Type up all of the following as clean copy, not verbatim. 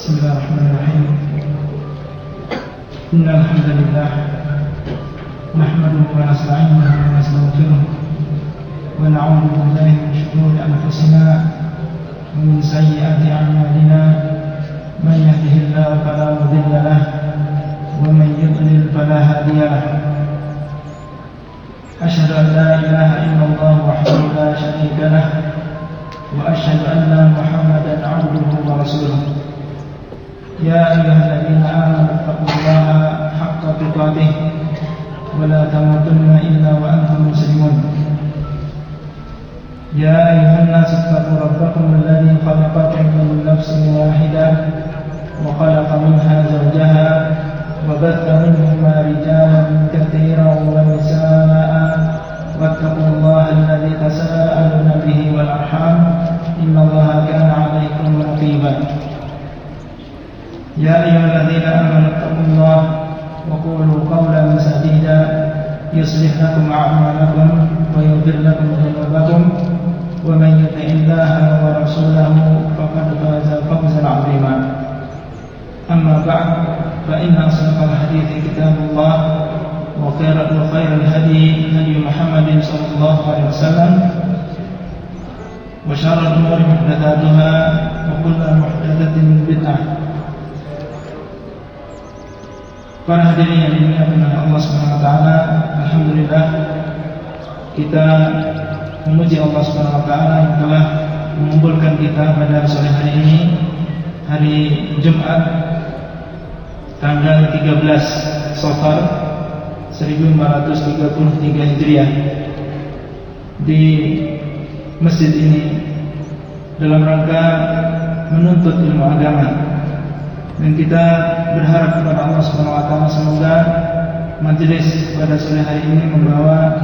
Bismillahirrahmanirrahim. Innal hamdalillah nahmaduhu wa nasta'inuhu wa nastaghfiruh wa na'udzu billahi min shururi anfusina wa min sayyiati a'malina. Man yahdihillahu fala mudilla lahu wa man yudlil fala hadiya lahu. Asyhadu an la ilaha illallah wahdahu la syarika lahu wa asyhadu anna Muhammadan 'abduhu wa rasuluh. Ya ayyuhalladzina amanu taqullaha haqqa tuqatih wa la tamutunna illa wa antum muslimun. Ya ayyuhan nasu ittaqu rabbakum alladzi khalaqakum min nafsin wahidah wa khalaqa minha zawjaha wa batha minhuma rijalan katsiran wa nisaa'a wattaqullaha alladzi tasaaluna bihi wal arham innallaha kana 'alaykum raqiba. Ya ayyuhalladzina amanu taqullaha wa qulu qawlan sadida yuslih lakum a'malakum wa yaghfir lakum dhunubakum wa man yuti'illaha wa rasulahu faqad faza fawzan 'azima. Amma ba'd, fa inna asdaqal hadithi kitabullah wa khairal hadi hadi Muhammadin sallallahu alaihi wasallam wa syarrul umuri muhdatsatuha wa kullu muhdatsatin bid'ah. Para hadirin yang dimuliakan oleh Allah Subhanahu wa taala, alhamdulillah kita memuji Allah Subhanahu wa taala yang telah mengumpulkan kita pada sore hari ini, hari Jumat tanggal 13 Safar 1433 Hijriah di masjid ini dalam rangka menuntut ilmu agama. Dan kita berharap kepada Allah Subhanahu wa taala semoga majelis pada sore hari ini membawa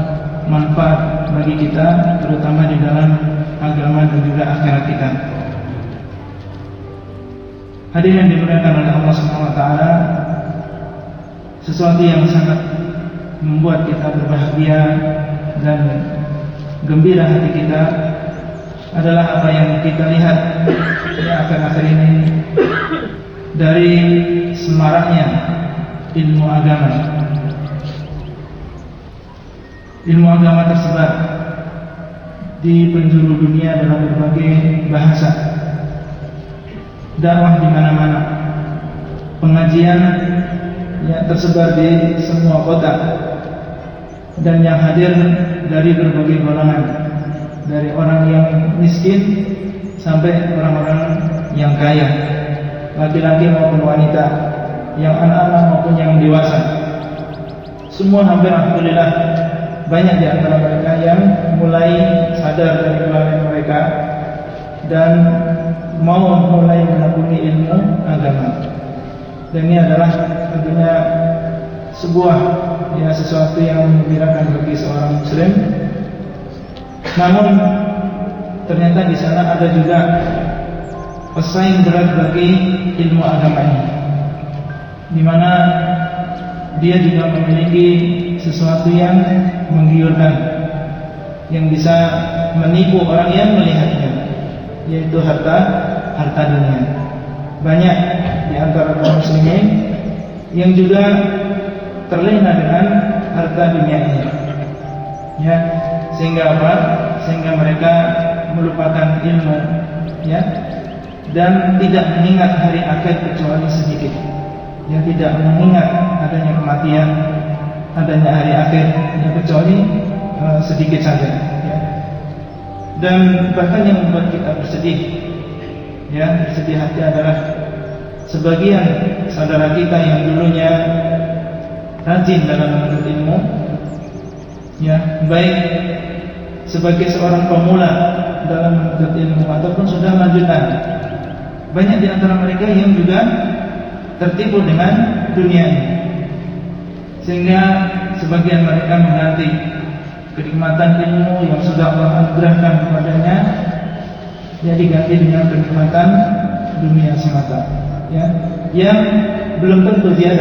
manfaat bagi kita, terutama di dalam agama dan juga akhirat kita. Hadirin yang dimuliakan oleh Allah Subhanahu wa taala, sesuatu yang sangat membuat kita berbahagia dan gembira hati kita adalah apa yang kita lihat di akhir-akhir ini dari semaraknya ilmu agama. Ilmu agama tersebar di penjuru dunia dalam berbagai bahasa. Dakwah di mana-mana. Pengajian yang tersebar di semua kota. Dan yang hadir dari berbagai golongan. Dari orang yang miskin sampai orang-orang yang kaya, laki-laki maupun wanita, yang anak-anak maupun yang dewasa. Semua hampir alhamdulillah banyak di antara mereka yang mulai sadar dari kelalaian mereka dan mau mulai menekuni ilmu agama. Dan ini adalah tentunya sebuah sesuatu yang menggembirakan bagi seorang muslim. Namun ternyata di sana ada juga pesaing berat bagi ilmu agama ini, di mana dia juga memiliki sesuatu yang menggiurkan, yang bisa menipu orang yang melihatnya, yaitu harta dunia. Banyak di antara kaum muslimin yang juga terlena dengan harta dunia ini, ya, sehingga apa? Sehingga mereka melupakan ilmu, ya, dan tidak mengingat hari akhir kecuali sedikit. Yang tidak mengingat adanya kematian, adanya hari akhir, ya, kecuali sedikit saja, ya. Dan bahkan yang membuat kita bersedih, ya, bersedih hati adalah sebagian saudara kita yang dulunya rajin dalam menuntut ilmu, ya, baik sebagai seorang pemula dalam menuntut ilmu ataupun sudah lanjutan. Banyak di antara mereka yang juga tertipu dengan dunia ini, sehingga sebagian mereka mengganti kenikmatan ilmu yang sudah Allah anugerahkan kepadanya, ya, diganti dengan kenikmatan dunia semata, ya, yang belum tentu dia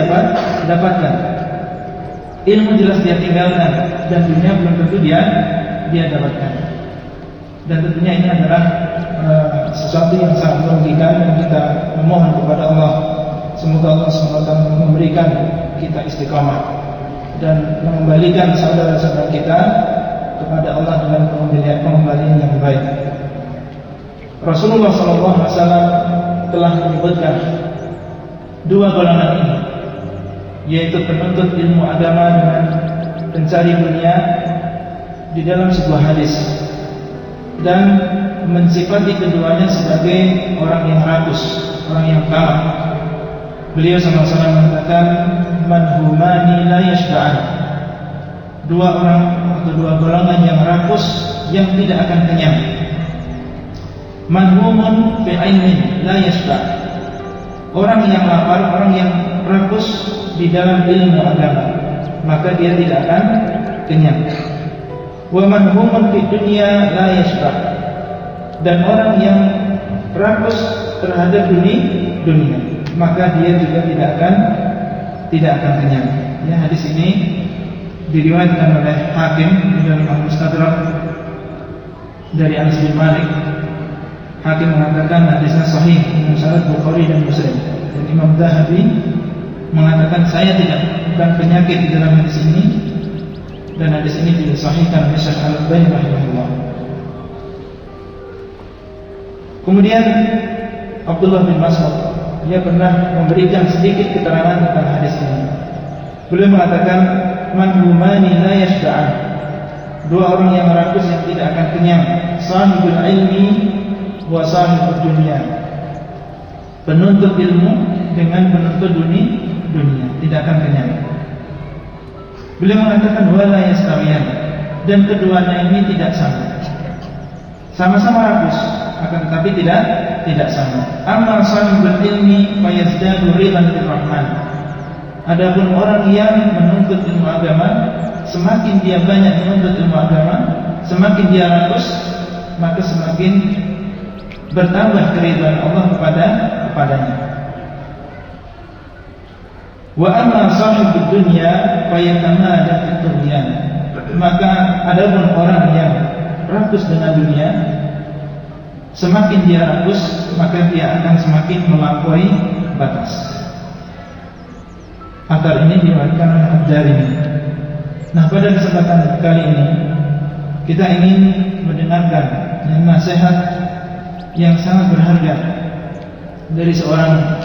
dapatkan. Ilmu jelas dia tinggalkan, dan dunia belum tentu dia dapatkan. Dan tentunya ini adalah sesuatu yang sangat merugikan, dan kita memohon kepada Allah Semoga Allah SWT memberikan kita istiqamah dan mengembalikan saudara-saudara kita kepada Allah dengan pengembalian yang baik. Rasulullah SAW telah menyebutkan dua golongan ini, yaitu penuntut ilmu agama dengan pencari dunia, di dalam sebuah hadis, dan mensifati keduanya sebagai orang yang rakus, orang yang kalah. Beliau sama-sama mengatakan, man humani la yashba'an. Dua orang atau dua golongan yang rakus yang tidak akan kenyang. Man humun fi ilmin la yashba'. Orang yang lapar, orang yang rakus di dalam ilmu agama, maka dia tidak akan kenyang. Wa man humun fi dunya la yashba'. Dan orang yang rakus terhadap dunia, maka dia juga tidak akan kenyang. Ya, hadis ini diriwayatkan oleh Hakim dalam Al-Mustadrak dari Anas bin Malik. Hakim mengatakan hadisnya sahih, menurut Bukhari dan Muslim. Dan Imam Zahabi mengatakan saya tidak bukan penyakit di dalam hadis ini, dan hadis ini disahihkan oleh Syekh Al-Albani rahimahullah. Kemudian Abdullah bin Mas'ud, dia pernah memberikan sedikit keterangan tentang hadis ini. Beliau mengatakan, man humani la yashba'an. Dua orang yang rakus yang tidak akan kenyang, sahibul ilmi wa sahibud dunya. Penuntut ilmu dengan penuntut dunia tidak akan kenyang. Beliau mengatakan wala yastawiyan, dan keduanya ini tidak sama. Sama-sama rakus, akan tetapi tidak sama. Amma sahibul ilmi fayazdadu ridan birrahman. Adapun orang yang menuntut ilmu agama, semakin dia banyak menuntut ilmu agama, semakin dia rakus, maka semakin bertambah keridhaan Allah kepadanya. Wa amma sahibud dunya fayatamada fid dunya. Maka adapun orang yang rakus dengan dunia, semakin dia rakus, maka dia akan semakin melampaui batas. Athar ini diriwayatkan oleh Ad-Darimi. Nah, pada kesempatan kali ini kita ingin mendengarkan nasihat yang sangat berharga dari seorang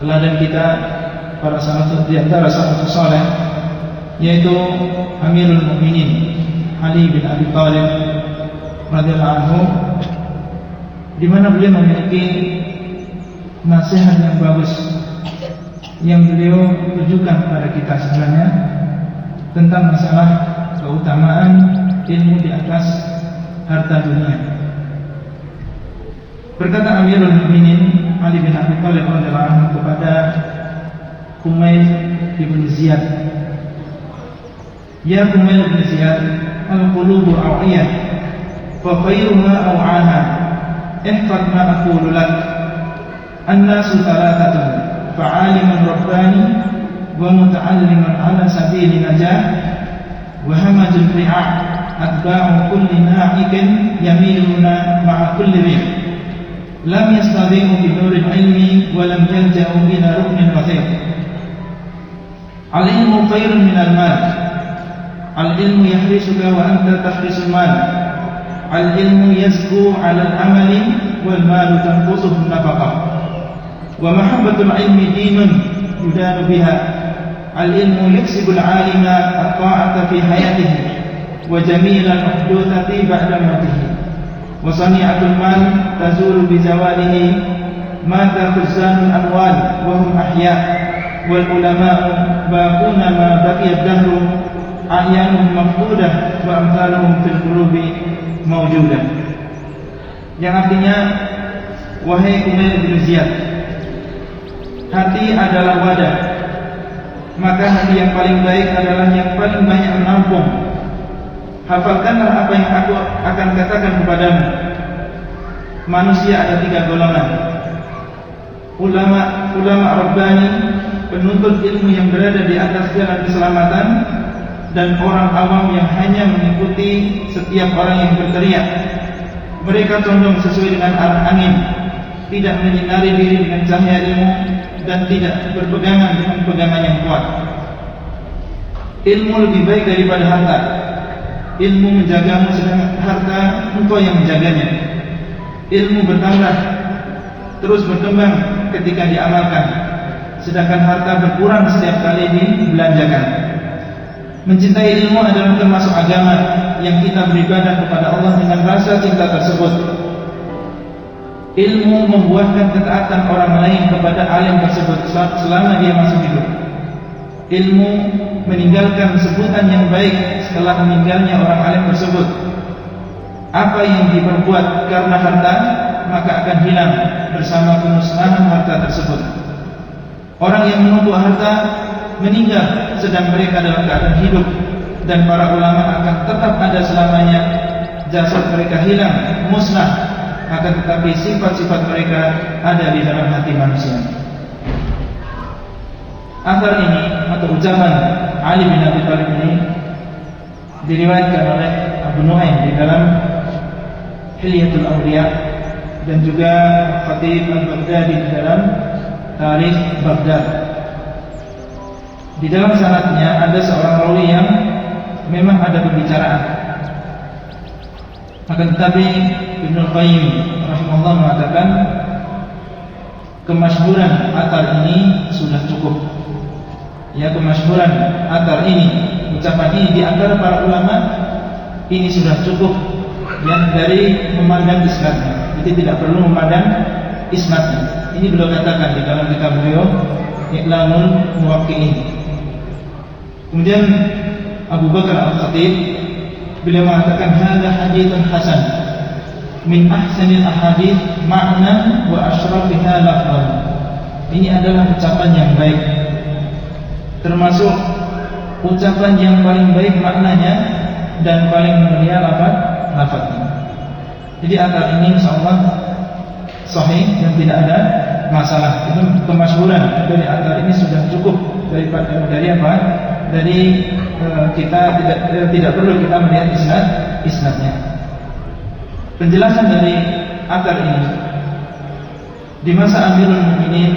teladan kita, para sahabat di antara sahabat saleh, yaitu Amirul Mukminin Ali bin Abi Thalib radhiyallahu anhu, di mana beliau memiliki nasihat yang bagus yang beliau tujukan kepada kita sebenarnya tentang masalah keutamaan ilmu di atas harta dunia. Berkata Amirul Mukminin Ali bin Abi Thalib radhiyallahu anhu kepada Humayl bin Ziyad, ya Humayl bin Ziyad, al-qulubu aw'iyah fa khairuha aw'aha, ihfad ma aqulu lak, an-nasu thalathatun, fa'aliman rabbani wa muta'alliman ala sabili najah wa hamajul ri'a' atba'u kulli na'ikin yamiluna ma'a kulli rih' lam yastadi'u bi nuril ilmi wa lam yalja'u ila ruknin wathir. Al-ilmu khairun minal mal. Al-ilmu yahrisuka wa anta tahrisul mal. Al-ilmu yazku 'ala al-amali wal malu tanqusuhu an-nafaqah. Wa mahabbatul ilmi dinun yudanu biha. Al-ilmu yuksibul 'alima at-ta'ata fi hayatihi wa jamilal uhduthati ba'da mautihi. Wa sani'atul mal tazulu bi zawalihi mata khuzanul amwal wa hum ahya'. Wal ulama'u baquna ma baqiya ad-dahru a'yanuhum mafqudah wa amthaluhum fil qulubi mawjudah. Yang artinya, wahai Humayl bin Ziyad, hati adalah wadah, maka hati yang paling baik adalah yang paling banyak menampung. Hafalkanlah apa yang aku akan katakan kepadamu. Manusia ada 3 golongan: ulama rabbani, penuntut ilmu yang berada di atas jalan keselamatan, dan orang awam yang hanya mengikuti setiap orang yang berteriak. Mereka condong sesuai dengan arah angin. tidak menyinari diri dengan cahaya ilmu, dan tidak berpegangan dengan pegangan yang kuat. Ilmu lebih baik daripada harta. Ilmu menjagamu, sedangkan harta engkau yang menjaganya. Ilmu bertambah, terus berkembang ketika diamalkan, sedangkan harta berkurang setiap kali dibelanjakan. Mencintai ilmu adalah termasuk agama yang kita beribadah kepada Allah dengan rasa cinta tersebut. Ilmu membuahkan ketaatan orang lain kepada alim tersebut selama dia masih hidup. Ilmu meninggalkan sebutan yang baik setelah meninggalnya orang alim tersebut. Apa yang diperbuat karena harta, maka akan hilang bersama kemusnahan harta tersebut. Orang yang menumpuk harta meninggal sedang mereka dalam keadaan hidup, dan para ulama akan tetap ada selamanya. Jasad mereka hilang, musnah, akan tetapi sifat-sifat mereka ada di dalam hati manusia. Athar ini atau ucapan Ali bin Abi Thalib ini diriwayatkan oleh Abu Nuaim di dalam Hilyatul Awliya, dan juga Khatib Al-Baghdadi di dalam Tarikh Baghdad. Di dalam sanadnya ada seorang rawi yang memang ada pembicaraan. Akan tetapi Ibnu Qayyim rahimahullah mengatakan kemasyhuran athar ini sudah cukup. Ya, kemasyhuran athar ini, ucapan ini di antara para ulama ini sudah cukup yang dari memandang isnadnya. Jadi tidak perlu memandang isnadnya. Ini beliau katakan di dalam kitab beliau I'lamul Muwaqqi'in. Kemudian Abu Bakar Al-Khatib beliau mengatakan hadza haditsun hasan min ahsanil ahadits ma'nan wa asyrafiha lafzan. Ini adalah ucapan yang baik, termasuk ucapan yang paling baik maknanya dan paling mulia lafaznya. Jadi athar ini insyaallah sahih dan tidak ada masalah. Itu kemasyhuran dari athar ini sudah cukup dari apa? Dari kita tidak perlu kita melihat isnadnya. Penjelasan dari athar ini, di masa Amirul Mukminin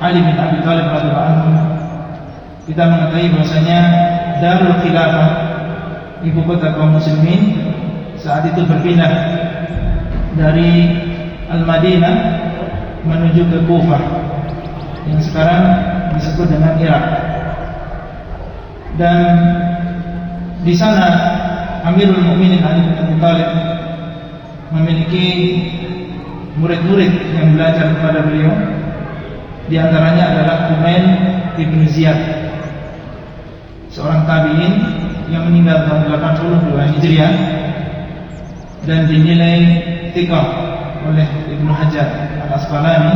Ali bin Abi Thalib radhiyallahu anhu, kita mengetahui bahwasanya Darul Khilafah, ibu kota kaum muslimin, saat itu berpindah dari Al-Madinah menuju ke Kufah yang sekarang disebut dengan Irak. Dan di sana Amirul Mukminin Ali bin Abi Thalib memiliki murid-murid yang belajar kepada beliau. Di antaranya adalah Umair ibn Ziyad, seorang tabi'in yang meninggal tahun 82 Hijriah dan dinilai thiqah oleh Ibnu Hajar Al-Asqalani,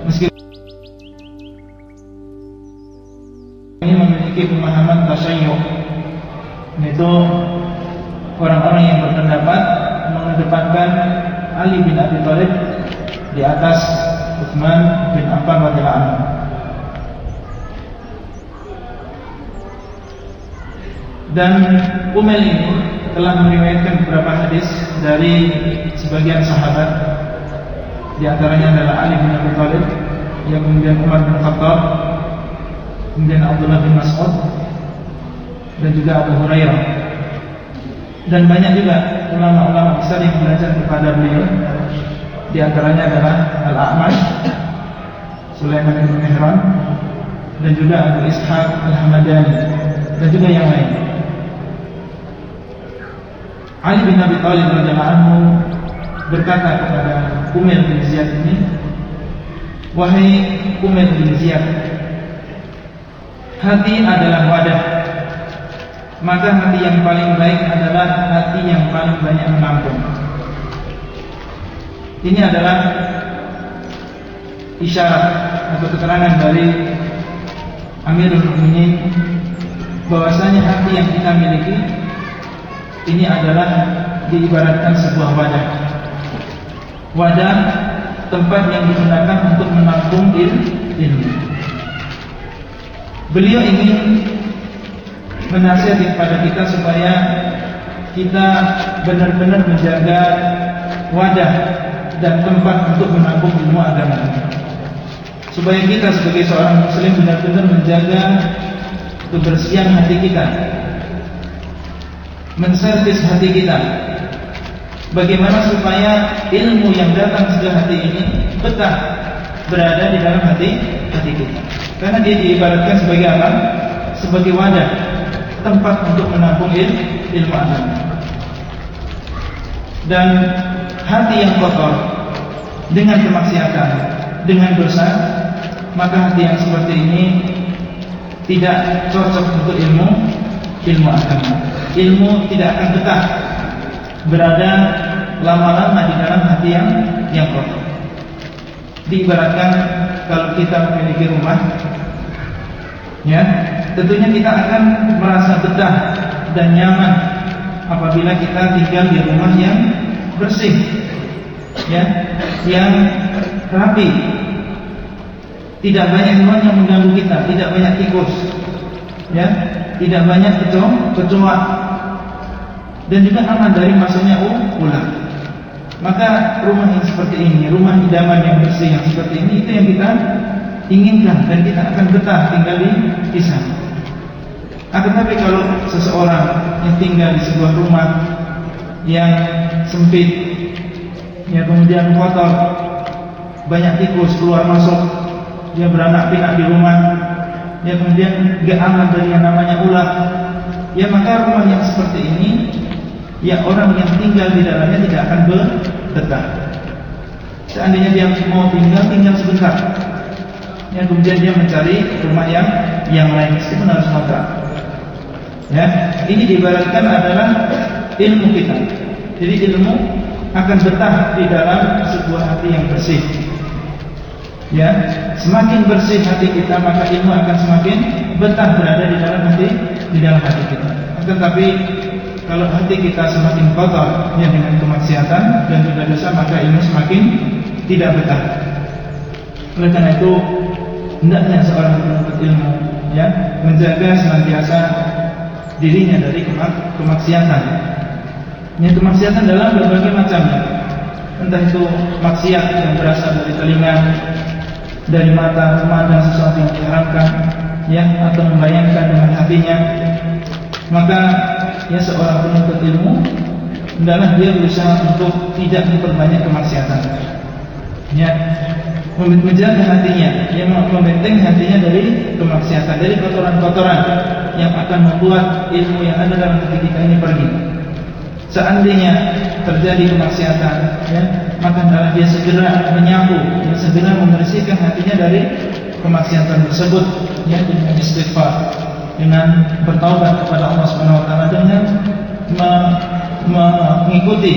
meskipun ini memiliki pemahaman tasyayyu', yaitu orang-orang yang berpendapat mengedepankan Ali bin Abi Thalib di atas Utsman bin Affan radhiyallahu anhu. Dan Umail ini telah meriwayatkan beberapa hadis dari sebagian sahabat. Di antaranya adalah Ali bin Abi Thalib, yang kemudian Umar bin Khattab, kemudian Abdullah bin Mas'ud, dan juga Abu Hurairah. Dan banyak juga ulama-ulama besar yang belajar kepada beliau. Di antaranya adalah Al-A'mash, Sulaiman bin Mihran, dan juga Abu Ishaq Al-Hamadani, dan juga yang lain. Ali bin Abi Thalib radhiyallahu anhu berkata kepada Umair bin Ziyad ini, wahai Umair bin Ziyad, hati adalah wadah, maka hati yang paling baik adalah hati yang paling banyak menampung. Ini adalah isyarat atau keterangan dari Amirul Mukminin bahwasanya hati yang kita miliki ini adalah diibaratkan sebuah wadah. Wadah tempat yang digunakan untuk menampung ilmu. Beliau ingin menasihati kepada kita supaya kita benar-benar menjaga wadah dan tempat untuk menampung ilmu agama. Supaya kita sebagai seorang muslim benar-benar menjaga kebersihan hati kita, menservis hati kita. Bagaimana supaya ilmu yang datang ke hati ini betah berada di dalam hati kita. Karena dia diibaratkan sebagai apa? Sebagai wadah, tempat untuk menampung ilmu agama. Dan hati yang kotor dengan kemaksiatan, dengan dosa, maka hati yang seperti ini tidak cocok untuk ilmu agama. Ilmu tidak akan betah berada lama-lama di dalam hati yang kotor. Diibaratkan kalau kita memiliki rumah, ya, tentunya kita akan merasa betah dan nyaman apabila kita tinggal di rumah yang bersih, ya, yang rapi, tidak banyak hewan yang mengganggu kita, tidak banyak tikus, ya, tidak banyak kecoa, dan juga aman dari masuknya ular. Maka rumah yang seperti ini, rumah idaman yang bersih yang seperti ini, itu yang kita inginkan dan kita akan betah tinggal di sana. Akan tapi kalau seseorang yang tinggal di sebuah rumah yang sempit, ya, kemudian kotor, banyak tikus keluar masuk, dia beranak pinak di rumah, ya, kemudian gak aman dari yang namanya ular, ya, maka rumah yang seperti ini, ya, orang yang tinggal di dalamnya tidak akan betah. Seandainya dia mau tinggal sebentar, ya, kemudian dia mencari rumah yang lain, meskipun harus ngontrak. Ya, ini diibaratkan adalah ilmu kita. Jadi ilmu akan betah di dalam sebuah hati yang bersih. Ya, semakin bersih hati kita, maka ilmu akan semakin betah berada di dalam hati kita. Tetapi kalau hati kita semakin kotor, ya, dengan kemaksiatan dan juga dosa, maka ilmu semakin tidak betah. Oleh karena itu, hendaknya seorang penuntut ilmu, ya, menjaga senantiasa dirinya dari kemaksiatan. Ya, kemaksiatan dalam berbagai macamnya. Entah itu maksiat yang berasal dari telinga, dari mata, memandang sesuatu yang diharamkan, ya, atau membayangkan dengan hatinya. Maka, ya, seorang penuntut ilmu hendaklah dia berusaha untuk tidak memperbanyak kemaksiatan. Ya, menjaga hatinya, yang membentengi hatinya dari kemaksiatan, dari kotoran-kotoran yang akan membuat ilmu yang ada dalam hati kita ini pergi. Seandainya terjadi kemaksiatan, ya, maka hendaklah dia segera menyapu, ya, segera membersihkan hatinya dari kemaksiatan tersebut, ya, dengan istighfar, dengan bertaubat kepada Allah Subhanahu wa taala, dengan mengikuti,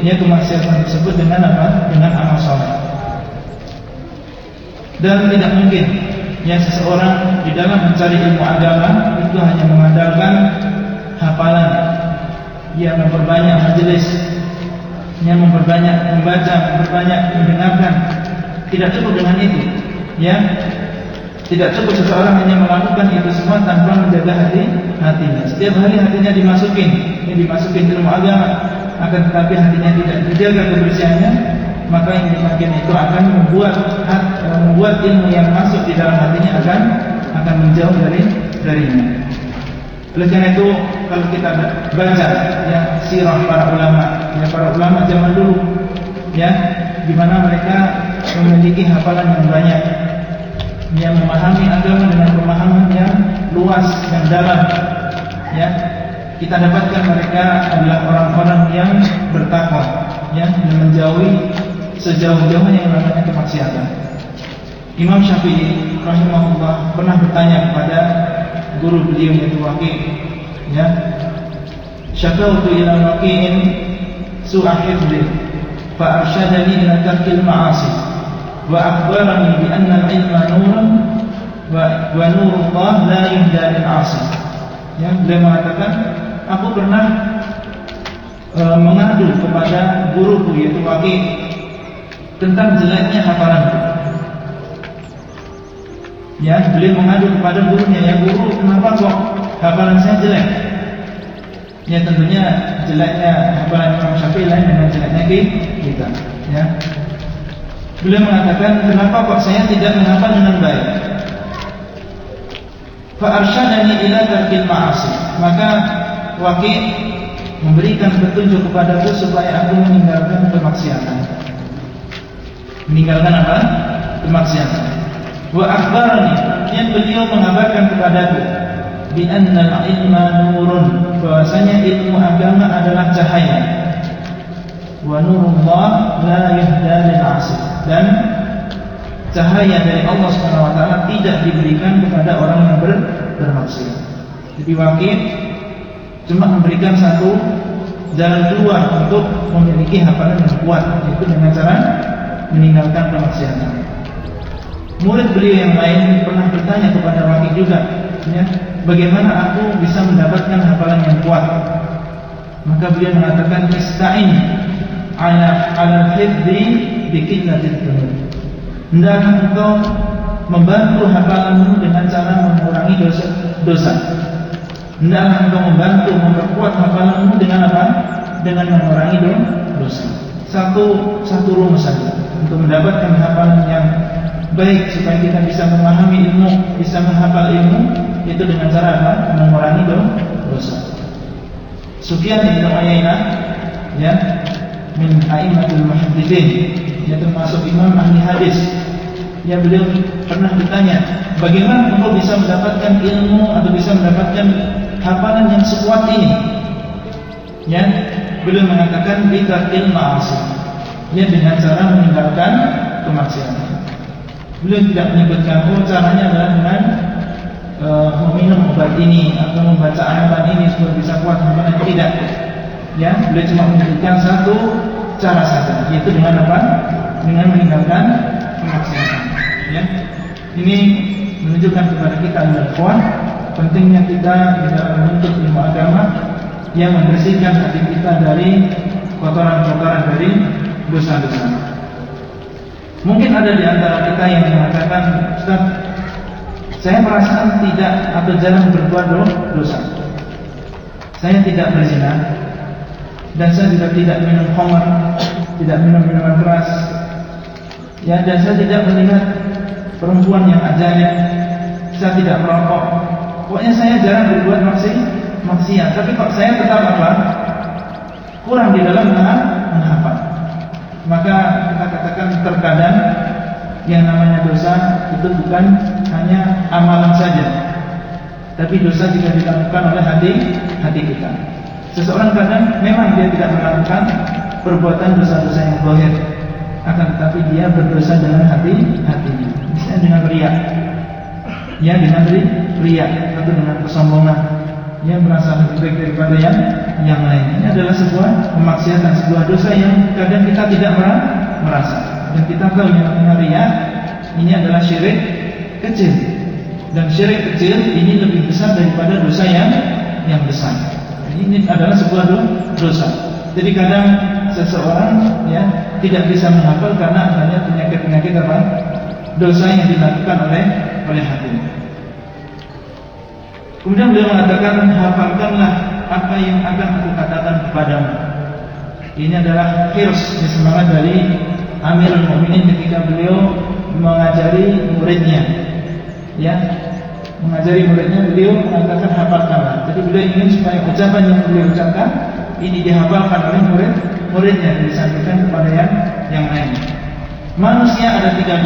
ya, kemaksiatan tersebut dengan apa? Dengan amal saleh. Dan tidak mungkin, ya, seseorang di dalam mencari ilmu agama itu hanya mengandalkan hafalan, ya, memperbanyak majelis, ya, memperbanyak membaca, memperbanyak mendengarkan. Tidak cukup dengan itu, ya. Tidak cukup seseorang hanya melakukan itu semua tanpa menjaga hatinya. Setiap hari hatinya dimasukin ilmu agama, akan tetapi hatinya tidak dijaga kebersihannya, maka yang demikian itu akan membuat ilmu yang masuk di dalam hatinya akan menjauh darinya. Oleh karena itu, kalau kita baca, ya, sirah para ulama zaman dulu, ya, di mana mereka memiliki hafalan yang banyak, yang memahami agama dengan pemahaman yang luas dan dalam, ya, kita dapatkan mereka adalah orang-orang yang bertakwa, ya, dan menjauhi sejauh-jauhnya yang namanya kemaksiatan. Imam Syafi'i rahimahullah pernah bertanya kepada guru beliau yaitu Waqi', ya, syakautu ila Waqi'in su'a hifdhi fa arsyadani ila tarkil ma'asi wa akhbarani bi anna al-ilma nurun wa nurullah la yuhda lil 'asi. Ya, beliau mengatakan, aku pernah mengadu kepada guruku yaitu Waqi' tentang jeleknya hafalanku. Ya, beliau mengadu kepada gurunya, ya, guru, kenapa kok hafalan saya jelek? Ya, tentunya jeleknya hafalan Imam Syafi'i lain dengan jeleknya kita, ya. Beliau mengatakan, kenapa kok saya tidak menghafal dengan baik? Fa arsyadani ila tarkil ma'asi. Maka Waqi' memberikan petunjuk kepadaku supaya aku meninggalkan kemaksiatan. Meninggalkan apa? Kemaksiatan. Wa akhbarani, yang beliau mengabarkan kepadaku bi annal ilma nurun, bahwasanya ilmu agama adalah cahaya. Wa nurullah la yuhda lil 'asi, dan cahaya dari Allah Subhanahu wa taala tidak diberikan kepada orang yang bermaksiat. Jadi Waqi' cuma memberikan satu jalan keluar untuk memiliki hafalan yang kuat, yaitu dengan cara meninggalkan kemaksiatan. Murid beliau yang lain pernah bertanya kepada Waqi' juga, ya, bagaimana aku bisa mendapatkan hafalan yang kuat? Maka beliau mengatakan, ista'in ala hifdzi bi qillatil dzunub. Hendaklah engkau membantu hafalanmu dengan cara mengurangi dosa. Hendaklah engkau membantu memperkuat hafalanmu dengan apa? Dengan mengurangi dosa. Satu rumus saja untuk mendapatkan hafalan yang baik supaya kita bisa memahami ilmu, bisa menghafal ilmu, itu dengan cara apa? Mengurangi dosa. Sufyan bin Uyainah, ya, min a'immatul muhadditsin, dia termasuk imam ahli hadis. Ya, beliau pernah ditanya, bagaimana engkau bisa mendapatkan ilmu atau bisa mendapatkan hafalan yang sekuat ini? Ya, beliau mengatakan bitarkil ma'asi, ya, dengan cara meninggalkan kemaksiatan. Beliau tidak menyebutkan caranya adalah dengan meminum obat ini atau membaca ayaat ini supaya bisa kuat hafalan, tidak. Ya, beliau cuma menyebutkan satu cara saja, yaitu dengan apa? Dengan meninggalkan kemaksiatan. Ya, ini menunjukkan kepada kita bahwa pentingnya kita di dalam menuntut ilmu agama yang membersihkan hati kita dari kotoran-kotoran dari dosa-dosa. Mungkin ada di antara kita yang mengatakan, Ustaz, saya perasaan tidak atau jarang berbuat dosa. Saya tidak berzina, dan saya juga tidak minum khamar, tidak minum minuman keras, ya, dan saya tidak melihat perempuan yang ajaib, saya tidak merokok. Pokoknya saya jarang berbuat maksiat. Tapi kok saya tetap apa? Kurang di dalam menghafal. Maka kita katakan terkadang yang namanya dosa itu bukan hanya amalan saja, tapi dosa juga dilakukan oleh hati kita. Seseorang kadang memang dia tidak melakukan perbuatan dosa-dosa yang zahir, akan tetapi dia berdosa dengan hatinya. Misalnya dengan riya, ya, dengan riya atau dengan kesombongan, dia merasa lebih baik daripada yang lain. Ini adalah sebuah kemaksiatan, sebuah dosa yang kadang kita tidak merasa. Dan kita tahu yang namanya riya ini adalah syirik kecil, dan syirik kecil ini lebih besar daripada dosa yang besar. Ini adalah sebuah dosa. Jadi kadang seseorang, ya, tidak bisa menghafal karena adanya penyakit-penyakit apa? Dosa yang dilakukan oleh hati. Kemudian beliau mengatakan, hafalkanlah apa yang akan aku katakan kepadamu. Ini adalah hirs, semangat dari Amirul Mukminin ketika beliau mengajari muridnya, ya, mengajari muridnya, beliau mengatakan hafalkanlah. Jadi beliau ingin supaya ucapan yang beliau ucapkan ini dihafalkan oleh muridnya dan disampaikan kepada yang lain. Manusia ada 3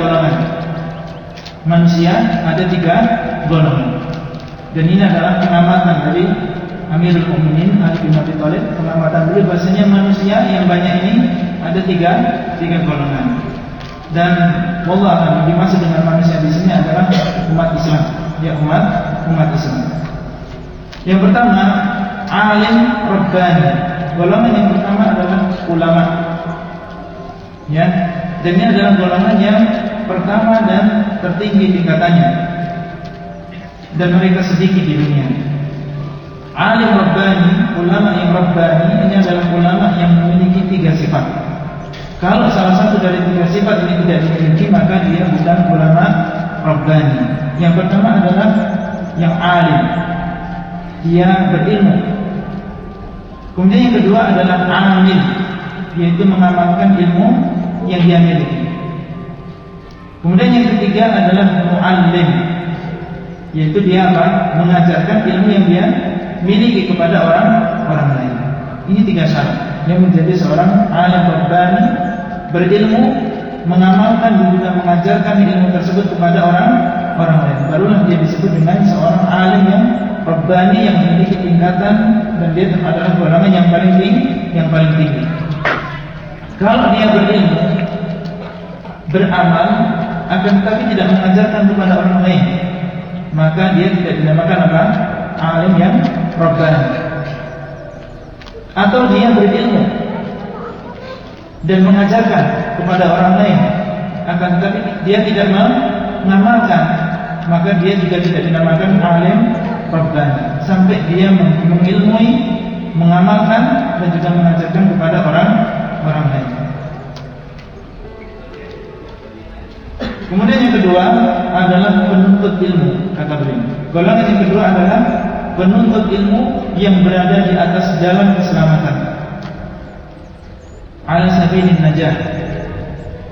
golongan. Dan ini adalah pengamatan dari Amirul Mukminin Ali bin Abi Thalib. Pengamatan beliau bahasanya manusia yang banyak ini ada tiga golongan. Dan wallah alam dimaksud dengan manusia di sini adalah umat Islam. Ya, umat Islam. Yang pertama, alim rabbani. Golongan yang pertama adalah ulama. Ya, dan ini adalah golongan yang pertama dan tertinggi tingkatannya, dan mereka sedikit di dunia. Alim rabbani, ulama yang rabbani, ini adalah ulama yang memiliki 3 sifat. Kalau salah satu dari 3 sifat ini tidak dimiliki, maka dia bukan ulama rabbani. Yang pertama adalah yang alim, dia berilmu. Kemudian yang kedua adalah amil, yaitu mengamalkan ilmu yang dia miliki. Kemudian yang ketiga adalah muallim, yaitu dia apa? Mengajarkan ilmu yang dia miliki kepada orang lain. Ini 3 syarat yang menjadi seorang alim rabbani, berilmu, mengamalkan dan juga mengajarkan ilmu tersebut kepada orang lain. Barulah dia disebut dengan seorang alim yang rabbani, yang memiliki tingkatan, dan dia adalah golongan yang paling tinggi. Kalau dia berilmu, beramal, akan tetapi tidak mengajarkan kepada orang lain, maka dia tidak dinamakan apa? Alim yang rabbani. Atau dia berilmu dan mengajarkan kepada orang lain, akan tetapi dia tidak mengamalkan, maka dia juga tidak dinamakan alim rabbani. Sampai dia mengilmui, mengamalkan, dan juga mengajarkan kepada orang lain. Kemudian yang kedua adalah penuntut ilmu, kata beliau. Golongan yang kedua adalah penuntut ilmu yang berada di atas jalan keselamatan, ala sabilin najah.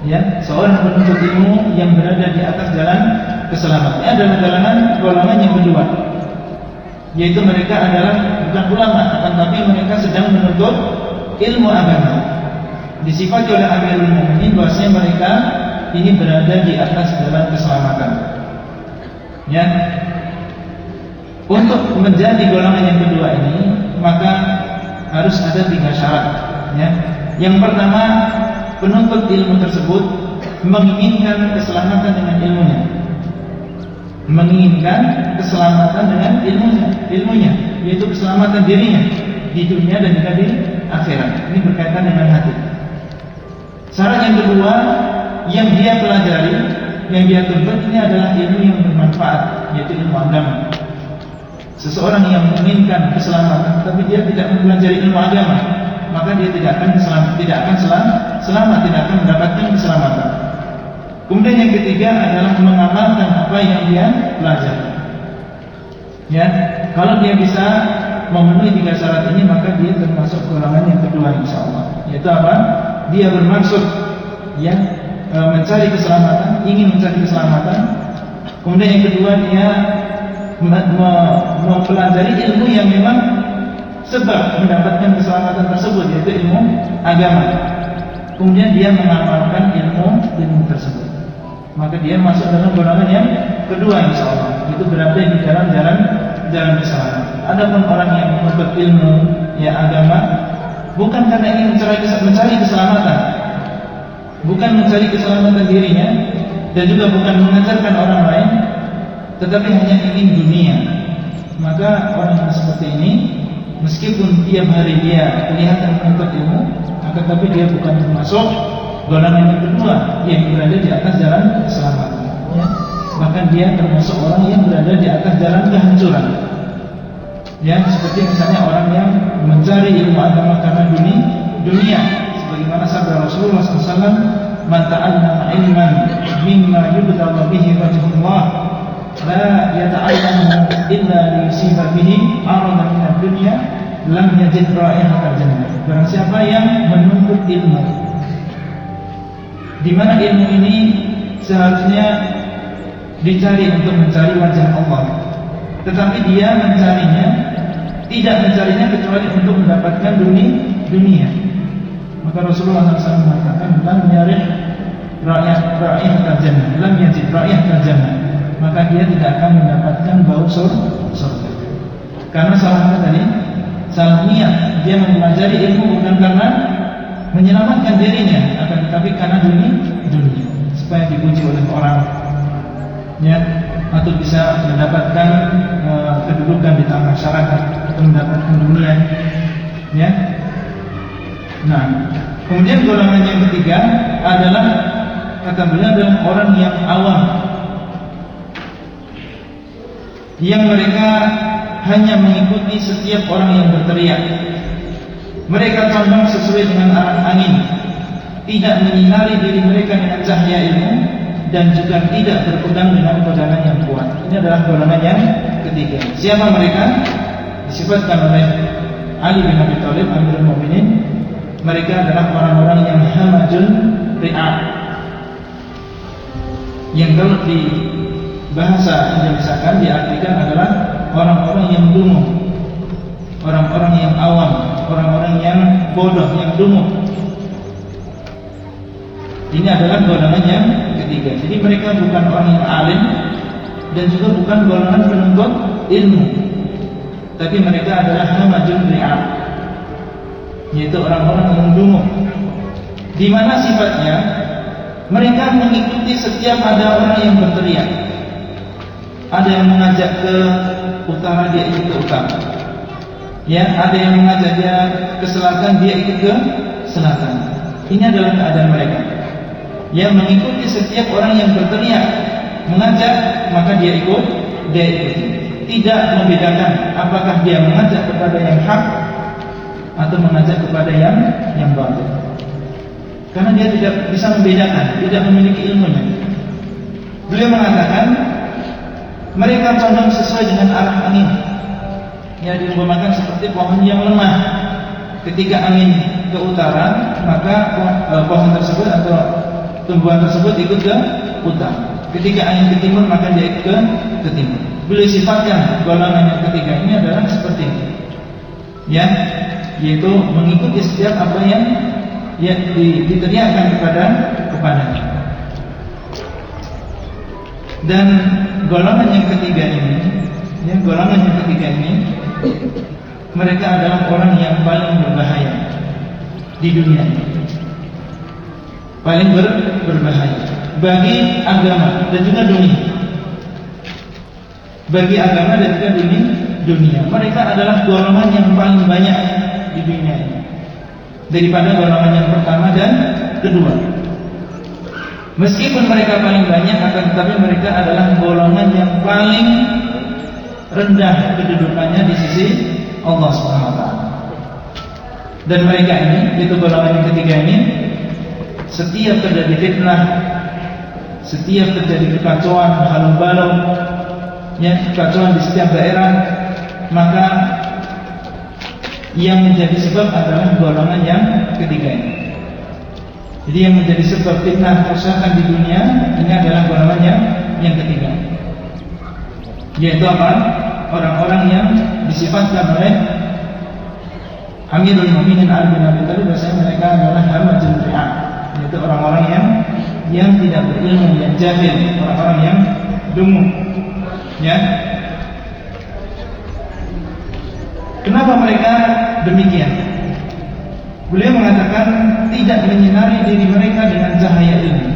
Ya, seorang penuntut ilmu yang berada di atas jalan keselamatan. Ini adalah golongan yang kedua, yaitu mereka adalah bukan ulama, akan tapi mereka sedang menuntut ilmu agama. Disifati oleh Amirul Mukminin bahwasanya mereka ini berada di atas jalan keselamatan. Ya, untuk menjadi golongan yang kedua ini, maka harus ada 3 syarat. Ya, yang pertama, penuntut ilmu tersebut menginginkan keselamatan dengan ilmunya, menginginkan keselamatan dengan ilmunya, yaitu keselamatan dirinya di dunia dan juga di akhirat. Ini berkaitan dengan hati. Syarat yang kedua yang dia pelajari, yang dia tuntut, ini adalah ilmu yang bermanfaat, yaitu ilmu agama. Seseorang yang menginginkan keselamatan tapi dia tidak mempelajari ilmu agama, maka dia tidak akan selamat, tidak akan mendapatkan keselamatan. Kemudian yang ketiga adalah mengamalkan apa yang dia pelajari. Ya, kalau dia bisa memenuhi 3 syarat ini, maka dia termasuk golongan yang kedua, insyaallah. Yaitu apa? Dia bermaksud ya mencari keselamatan, ingin mencari keselamatan. Kemudian yang kedua, dia mempelajari ilmu yang memang sebab mendapatkan keselamatan tersebut, yaitu ilmu agama. Kemudian dia mengamalkan ilmu tersebut, maka dia masuk dalam golongan yang kedua, insyaallah. Itu berada di dalam jalan keselamatan. Adapun orang yang menuntut ilmu ya agama bukan karena ingin mencari keselamatan, bukan mencari keselamatan dirinya, dan juga bukan mengajarkan orang lain, tetapi hanya ingin dunia, maka orang yang seperti ini, meskipun tiap hari dia kelihatan menuntut ilmu, akan tapi dia bukan termasuk golongan yang kedua yang berada di atas jalan keselamatan. Ya. Bahkan dia termasuk orang yang berada di atas jalan kehancuran. Ya, seperti misalnya orang yang mencari ilmu agama karena dunia, sebagaimana sabda Rasulullah SAW, "Man ta'allama ilman mimma yubtagha bihi wajhullah, la yata'allamu illa liyusiba bihi 'aradan min ad-dunya, lam yajid ra'ihatal jannah." Barang siapa yang menuntut ilmu, di mana ilmu ini seharusnya dicari untuk mencari wajah Allah, tetapi dia tidak mencarinya kecuali untuk mendapatkan dunia, maka Rasulullah SAW mengatakan, "Lam yarih ra'ihatal jannah, lam yajid ra'ihatal jannah." Maka dia tidak akan mendapatkan bau surga. Karena salah niat, dia mempelajari ilmu bukan karena menyelamatkan dirinya, akan tetapi karena dunia, supaya dipuji oleh orang, ya, atau bisa mendapatkan kedudukan di tengah masyarakat, atau mendapatkan dunia, ya. Nah, kemudian golongan yang ketiga adalah, kata beliau, adalah orang yang awam, yang mereka hanya mengikuti setiap orang yang berteriak. Mereka condong sesuai dengan arah angin, tidak menyinari diri mereka dengan cahaya ilmu, dan juga tidak berpegang dengan pegangan yang kuat. Ini adalah golongan yang ketiga. Siapa mereka? Disifatkan oleh Ali bin Abi Thalib, Amirul Mukminin. Mereka adalah orang-orang yang hamajun ri'a, yang kalau di bahasa Indonesia diartikan adalah orang-orang yang dungu, orang-orang yang awam, orang-orang yang bodoh, yang dungu. Ini adalah golongan yang ketiga. Jadi mereka bukan orang yang alim dan juga bukan golongan penuntut ilmu, tapi mereka adalah hamajun ri'ab, yaitu orang-orang yang dungu. Di mana sifatnya mereka mengikuti setiap ada orang yang berteriak. Ada yang mengajak ke utara, dia ikut ke utara. Ya, ada yang mengajak dia ke selatan, dia ikut ke selatan. Ini adalah keadaan mereka. Ya, mengikuti setiap orang yang berteriak, mengajak, maka dia ikut, dia ikuti. Tidak membedakan apakah dia mengajak kepada yang hak atau mengajak kepada yang batil. Karena dia tidak bisa membedakan, tidak memiliki ilmunya. Beliau mengatakan mereka condong sesuai dengan arah angin. Yang diumpamakan seperti pohon yang lemah. Ketika angin ke utara, maka pohon tersebut atau tumbuhan tersebut ikut ke utara. Ketika angin ke timur, maka dia ikut ke timur. Beliau sifatkan golongan yang ketiga ini adalah seperti ini, ya, yaitu mengikuti setiap apa yang diteriakkan kepadanya. Dan golongan yang ketiga ini, mereka adalah orang yang paling berbahaya di dunia ini, paling berbahaya bagi agama dan juga dunia. Bagi agama dan juga dunia, mereka adalah golongan yang paling banyak di dunia ini daripada golongan yang pertama dan kedua. Meskipun mereka paling banyak, akan tetapi mereka adalah golongan yang paling rendah kedudukannya di sisi Allah Subhanahu wa taala. Dan mereka ini, yaitu golongan yang ketiga ini, setiap terjadi fitnah, setiap terjadi kekacauan, halu balau, ya, kekacauan di setiap daerah, maka yang menjadi sebab adalah golongan yang ketiga ini. Jadi yang menjadi sebab fitnah kerusakan di dunia ini adalah golongan yang ketiga, yaitu apa? Orang-orang yang disifatkan oleh Amirul Mukminin Ali bin Abi Thalib, bahasanya mereka adalah hamajul ri'ab, yaitu orang-orang yang tidak berilmu, yang jahil, orang-orang yang dungu. Ya. Kenapa mereka demikian? Beliau mengatakan tidak menyinari diri mereka dengan cahaya ilmu.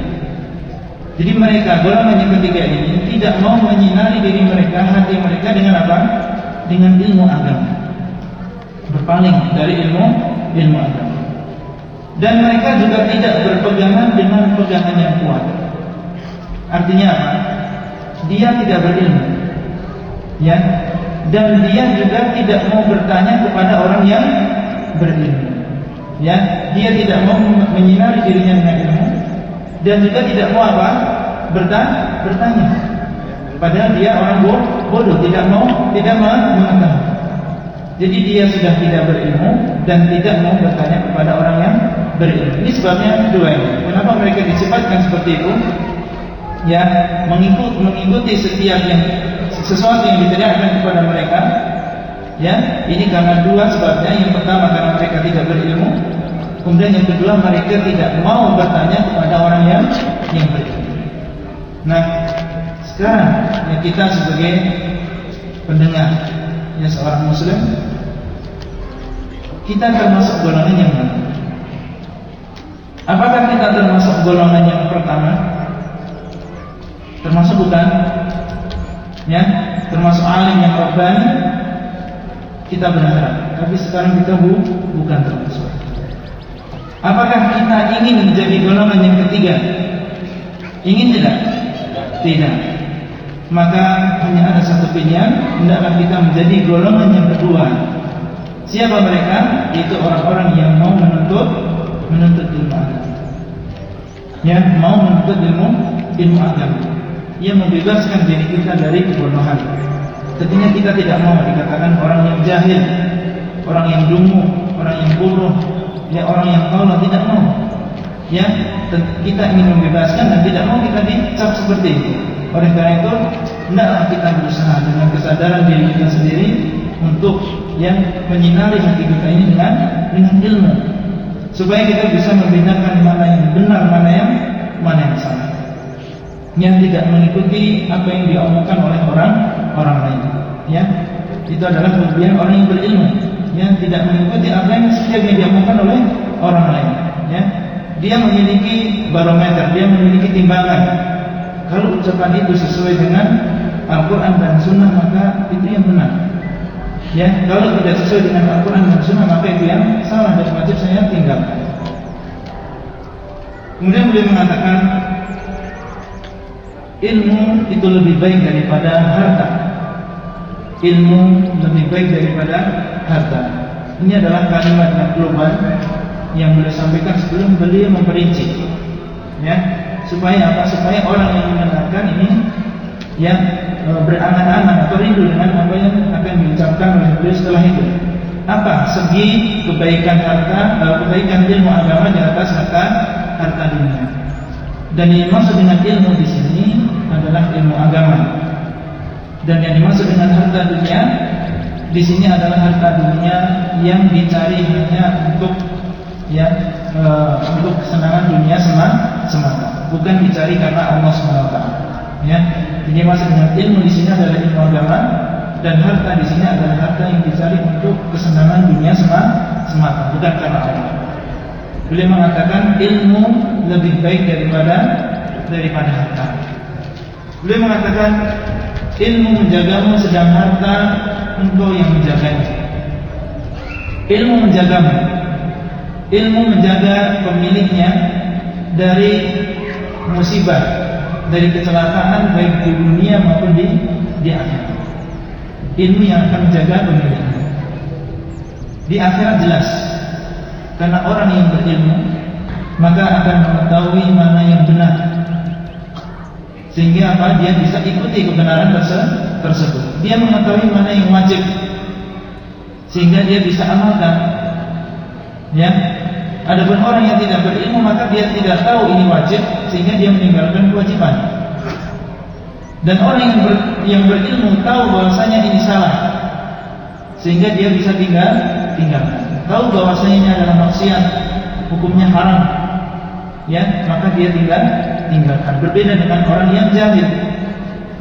Jadi mereka, golongan yang ketiga ini, tidak mau menyinari diri mereka, hati mereka dengan apa? Dengan ilmu agama. Berpaling dari ilmu agama. Dan mereka juga tidak berpegangan dengan pegangan yang kuat. Artinya apa? Dia tidak berilmu, ya, dan dia juga tidak mau bertanya kepada orang yang berilmu, ya. Dia tidak mau menyinari dirinya dengan ilmu, dan juga tidak mau apa? Bertanya. Padahal dia orang bodoh, tidak mengetahui. Jadi dia sudah tidak berilmu dan tidak mau bertanya kepada orang yang berilmu. Ini sebabnya kedua ini. Kenapa mereka disifatkan seperti itu? Ya, mengikuti setiap sesuatu yang diteriakkan kepada mereka. Ya, ini karena dua sebabnya. Yang pertama karena mereka tidak berilmu. Kemudian yang kedua, mereka tidak mau bertanya kepada orang yang berilmu. Nah, sekarang ya, kita sebagai pendengar, ya, seorang muslim, kita termasuk golongan yang mana? Apakah kita termasuk golongan yang pertama? Termasuk bukan? Ya, termasuk alim yang rabbani? Kita berharap, tapi sekarang kita bukan termasuk. Apakah kita ingin menjadi golongan yang ketiga? Ingin tidak? Tidak. Maka hanya ada satu pilihan, hendaklah kita menjadi golongan yang kedua. Siapa mereka? Itu orang-orang yang mau menuntut ilmu agama. Ya, mau menuntut ilmu agama. Yang membebaskan diri kita dari kebodohan. Tentunya kita tidak mau dikatakan orang yang jahil, orang yang dungu, orang yang bodoh, ya, orang yang tolol, tidak mau. ya kita ingin membebaskan dan tidak mau kita dicap seperti itu. Oleh karena itu, hendaklah kita berusaha dengan kesadaran diri kita sendiri untuk yang menyinari hati kita ini dengan ilmu, supaya kita bisa membedakan mana yang benar, mana yang salah, yang tidak mengikuti apa yang diomongkan oleh orang lain. Ya, itu adalah kelebihan orang yang berilmu, yang tidak mengikuti apa yang diomongkan oleh orang lain. Ya, dia memiliki barometer, dia memiliki timbangan. Kalau ucapan itu sesuai dengan Al-Quran dan Sunnah, maka itu yang benar. Ya, kalau tidak sesuai dengan Al-Quran dan Sunnah, maka itu yang salah dan wajib saya tinggalkan. Kemudian beliau mengatakan, ilmu itu lebih baik daripada harta. Ilmu lebih baik daripada harta. Ini adalah kalimat yang global yang beliau sampaikan sebelum beliau memperinci. Ya, supaya apa? Supaya orang yang mendengarkan ini yang berangan-angan atau rindu dengan apa yang akan diucapkan oleh beliau setelah itu. Apa segi kebaikan harta, kebaikan ilmu agama di atas harta dunia? Dan yang dimaksud dengan ilmu di sini adalah ilmu agama. Dan yang dimaksud dengan harta dunia di sini adalah harta dunia yang dicari hanya untuk untuk kesenangan dunia semata, bukan dicari karena Allah SWT. Ya, jadi maksud dengan ilmu di sini adalah ilmu agama, dan harta di sini adalah harta yang dicari untuk kesenangan dunia semata, bukan karena Allah. Beliau mengatakan ilmu lebih baik daripada harta. Beliau mengatakan ilmu menjagamu, sedang harta engkau yang menjaganya. Ilmu menjagamu, ilmu menjaga pemiliknya dari musibah, dari kecelakaan baik di dunia maupun di akhirat. Ilmu yang akan menjaga pemiliknya. Di akhirat jelas, karena orang yang berilmu maka akan mengetahui mana yang benar, sehingga apa? Dia bisa ikuti kebenaran tersebut. Dia mengetahui mana yang wajib, sehingga dia bisa amalkan. Ya, adapun orang yang tidak berilmu maka dia tidak tahu ini wajib, sehingga dia meninggalkan kewajiban. Dan orang yang berilmu tahu bahwasanya ini salah, sehingga dia bisa tinggalkan. Tahu bahwasanya ini adalah maksiat, hukumnya haram, ya, maka dia tinggalkan. Berbeda dengan orang yang jahil,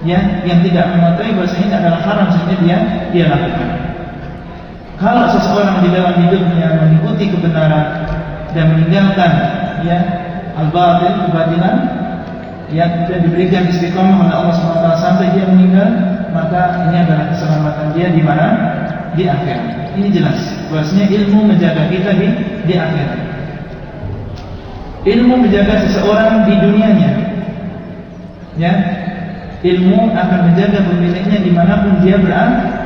ya, yang tidak mengetahui bahwasanya ini adalah haram, sehingga dia lakukan. Kalau seseorang di dalam hidupnya mengikuti kebenaran dan meninggalkan al-batil, kebatilan, yang tidak diberikan istiqomah oleh Allah SWT sampai dia meninggal, maka ini adalah keselamatan dia di mana? Di akhirat. Ini jelas bahwasanya ilmu menjaga kita di akhirat. Ilmu menjaga seseorang di dunianya, ya, ilmu akan menjaga pemiliknya dimanapun dia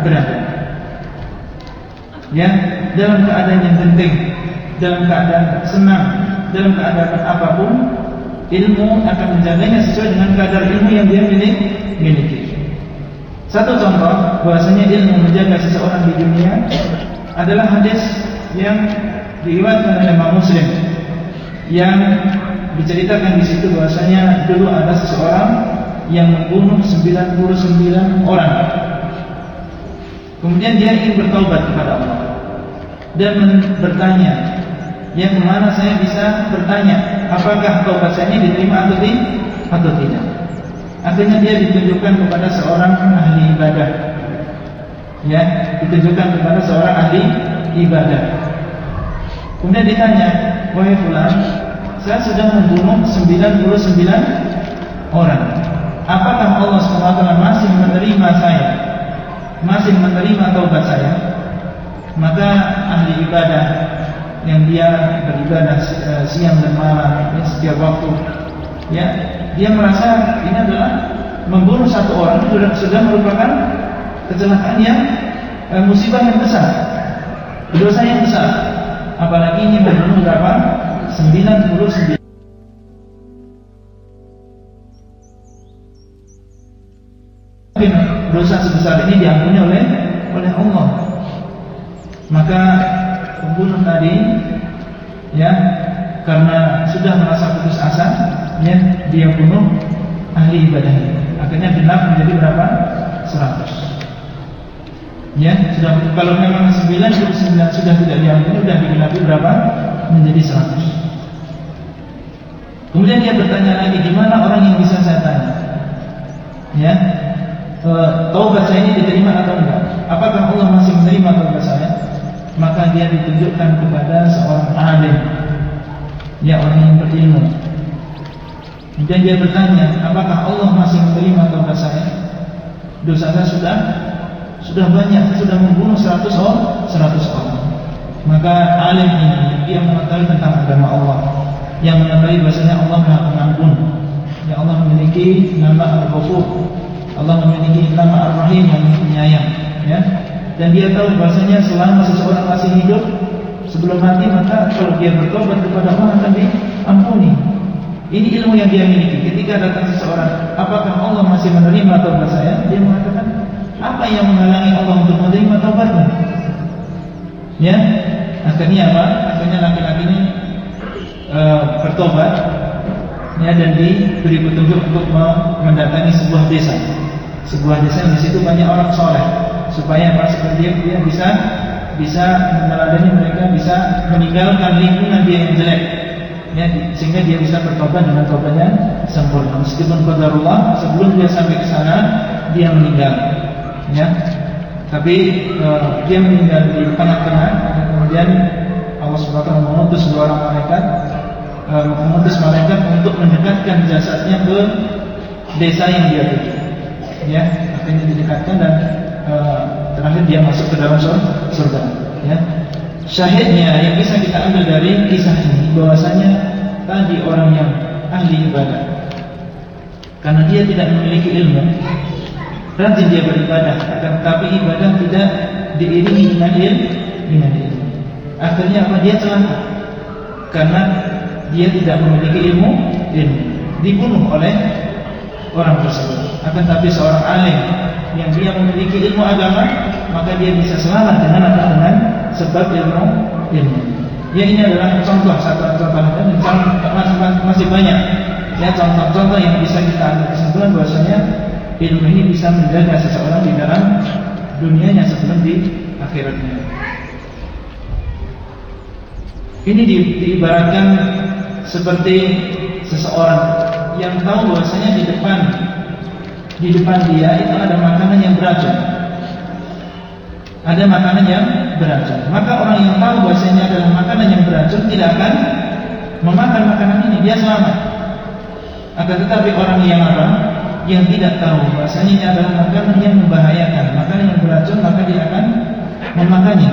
berada. Ya, dalam keadaan yang penting, dalam keadaan senang, dalam keadaan apapun, ilmu akan menjaganya sesuai dengan kadar ilmu yang dia miliki. Satu contoh bahwasanya ilmu menjaga seseorang di dunia adalah hadis yang diriwayatkan oleh Imam Muslim, yang diceritakan di situ bahwasanya dulu ada seseorang yang membunuh 99 orang. Kemudian dia ingin bertaubat kepada Allah dan bertanya, ya, kemana saya bisa bertanya apakah taubat saya ini diterima atau tidak. Akhirnya dia ditunjukkan kepada seorang ahli ibadah, ya, ditunjukkan kepada seorang ahli ibadah. Kemudian ditanya, wahai fulan, saya sudah membunuh 99 orang. Apakah Allah SWT masih menerima saya? Masih menerima taubat saya? Maka ahli ibadah yang dia beribadah siang dan malam, ya, setiap waktu, ya, dia merasa ini adalah membunuh satu orang itu sudah merupakan kecelakaan yang musibah yang besar, dosa yang besar. Apalagi ini membunuh berapa? 99. Dosa sebesar ini diampuni oleh Allah. Maka pembunuh tadi, ya, karena sudah merasa putus asa, ya, dia bunuh ahli ibadahnya. Akhirnya genap menjadi berapa? 100. Ya, sudah, kalau memang 99 sudah tidak diampuni, sudah digenapi berapa? Menjadi 100. Kemudian dia bertanya lagi, gimana orang yang bisa saya tanya? Ya, taubat saya ini diterima atau enggak? Apakah Allah masih menerima taubat saya? Maka dia ditunjukkan kepada seorang alim, ya, orang yang berilmu. Kemudian dia bertanya, apakah Allah masih menerima taubat saya? Dosa saya sudah banyak, saya sudah membunuh 100 orang. Maka alim ini dia mengetahui tentang agama Allah, yang mengetahui bahasanya Allah Maha Pengampun, yang Allah memiliki nama Al-Ghafur, Allah memiliki nama Ar-Rahim, yang penyayang, ya. Dan dia tahu bahasanya selama seseorang masih hidup, sebelum mati, maka kalau dia bertobat kepada Allah akan diampuni. Ini ilmu yang dia miliki. Ketika datang seseorang, apakah Allah masih menerima taubat saya? Dia mengatakan, apa yang menghalangi Allah untuk menerima taubatmu? Ya, akhirnya apa? Akhirnya laki-laki ini bertobat, ya, dan diberi petunjuk untuk mendatangi sebuah desa yang di situ banyak orang soleh, supaya apa? Supaya dia bisa meneladani mereka, bisa meninggalkan lingkungan dia yang jelek, ya, sehingga dia bisa bertobat dengan tobat yang sempurna. Meskipun qadarullah sebelum dia sampai ke sana dia meninggal, ya. Tapi dia meninggal di tengah-tengah, dan kemudian Allah SWT mengutus dua orang malaikat, untuk mendekatkan jasadnya ke desa yang dia tuju. Ya, akhirnya didekatkan dan terakhir dia masuk ke dalam surga. Ya. Syahidnya yang bisa kita ambil dari kisah ini, bahwasanya tadi orang yang ahli ibadah, karena dia tidak memiliki ilmu, rajin dia beribadah, akan tetapi ibadah tidak diiringi dengan ilmu. Akhirnya apa? Dia celaka karena dia tidak memiliki ilmu, dibunuh oleh orang tersebut. Akan tetapi seorang alim yang dia memiliki ilmu agama, maka dia bisa selamat dengan apa? Dengan sebab ilmu. Ya, ini adalah contoh, satu contoh, dan masih banyak, ya, contoh-contoh yang bisa kita ambil kesimpulan bahwasanya ilmu ini bisa menjaga seseorang di dalam dunianya sebelum di akhiratnya. Ini diibaratkan seperti seseorang yang tahu bahwasanya di depan dia itu ada makanan yang beracun. Ada makanan yang beracun. Maka orang yang tahu bahwasanya adalah makanan yang beracun tidak akan memakan makanan ini, dia selamat. Akan tetapi orang yang yang tidak tahu bahwasanya ini adalah makanan yang membahayakan, makanan yang beracun, maka dia akan memakannya.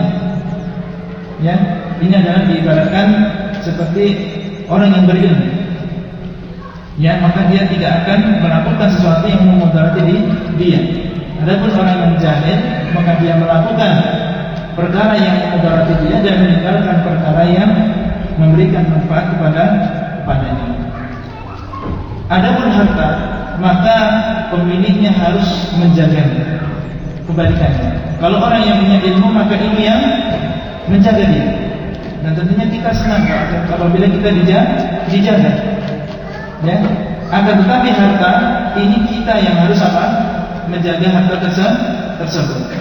Ya, ini adalah diibaratkan seperti orang yang berilmu. Ya, maka dia tidak akan melakukan sesuatu yang memudaratkan dia. Adapun orang yang jahil, maka dia melakukan perkara yang memudaratkan dia dan meninggalkan perkara yang memberikan manfaat kepadanya. Adapun harta, maka pemiliknya harus menjaganya. Kebalikannya, kalau orang yang punya ilmu, maka ilmu yang menjaga dia. Dan tentunya kita senang apabila kita dijaga. Ya, akan tetapi harta ini kita yang harus apa? Menjaga harta tersebut.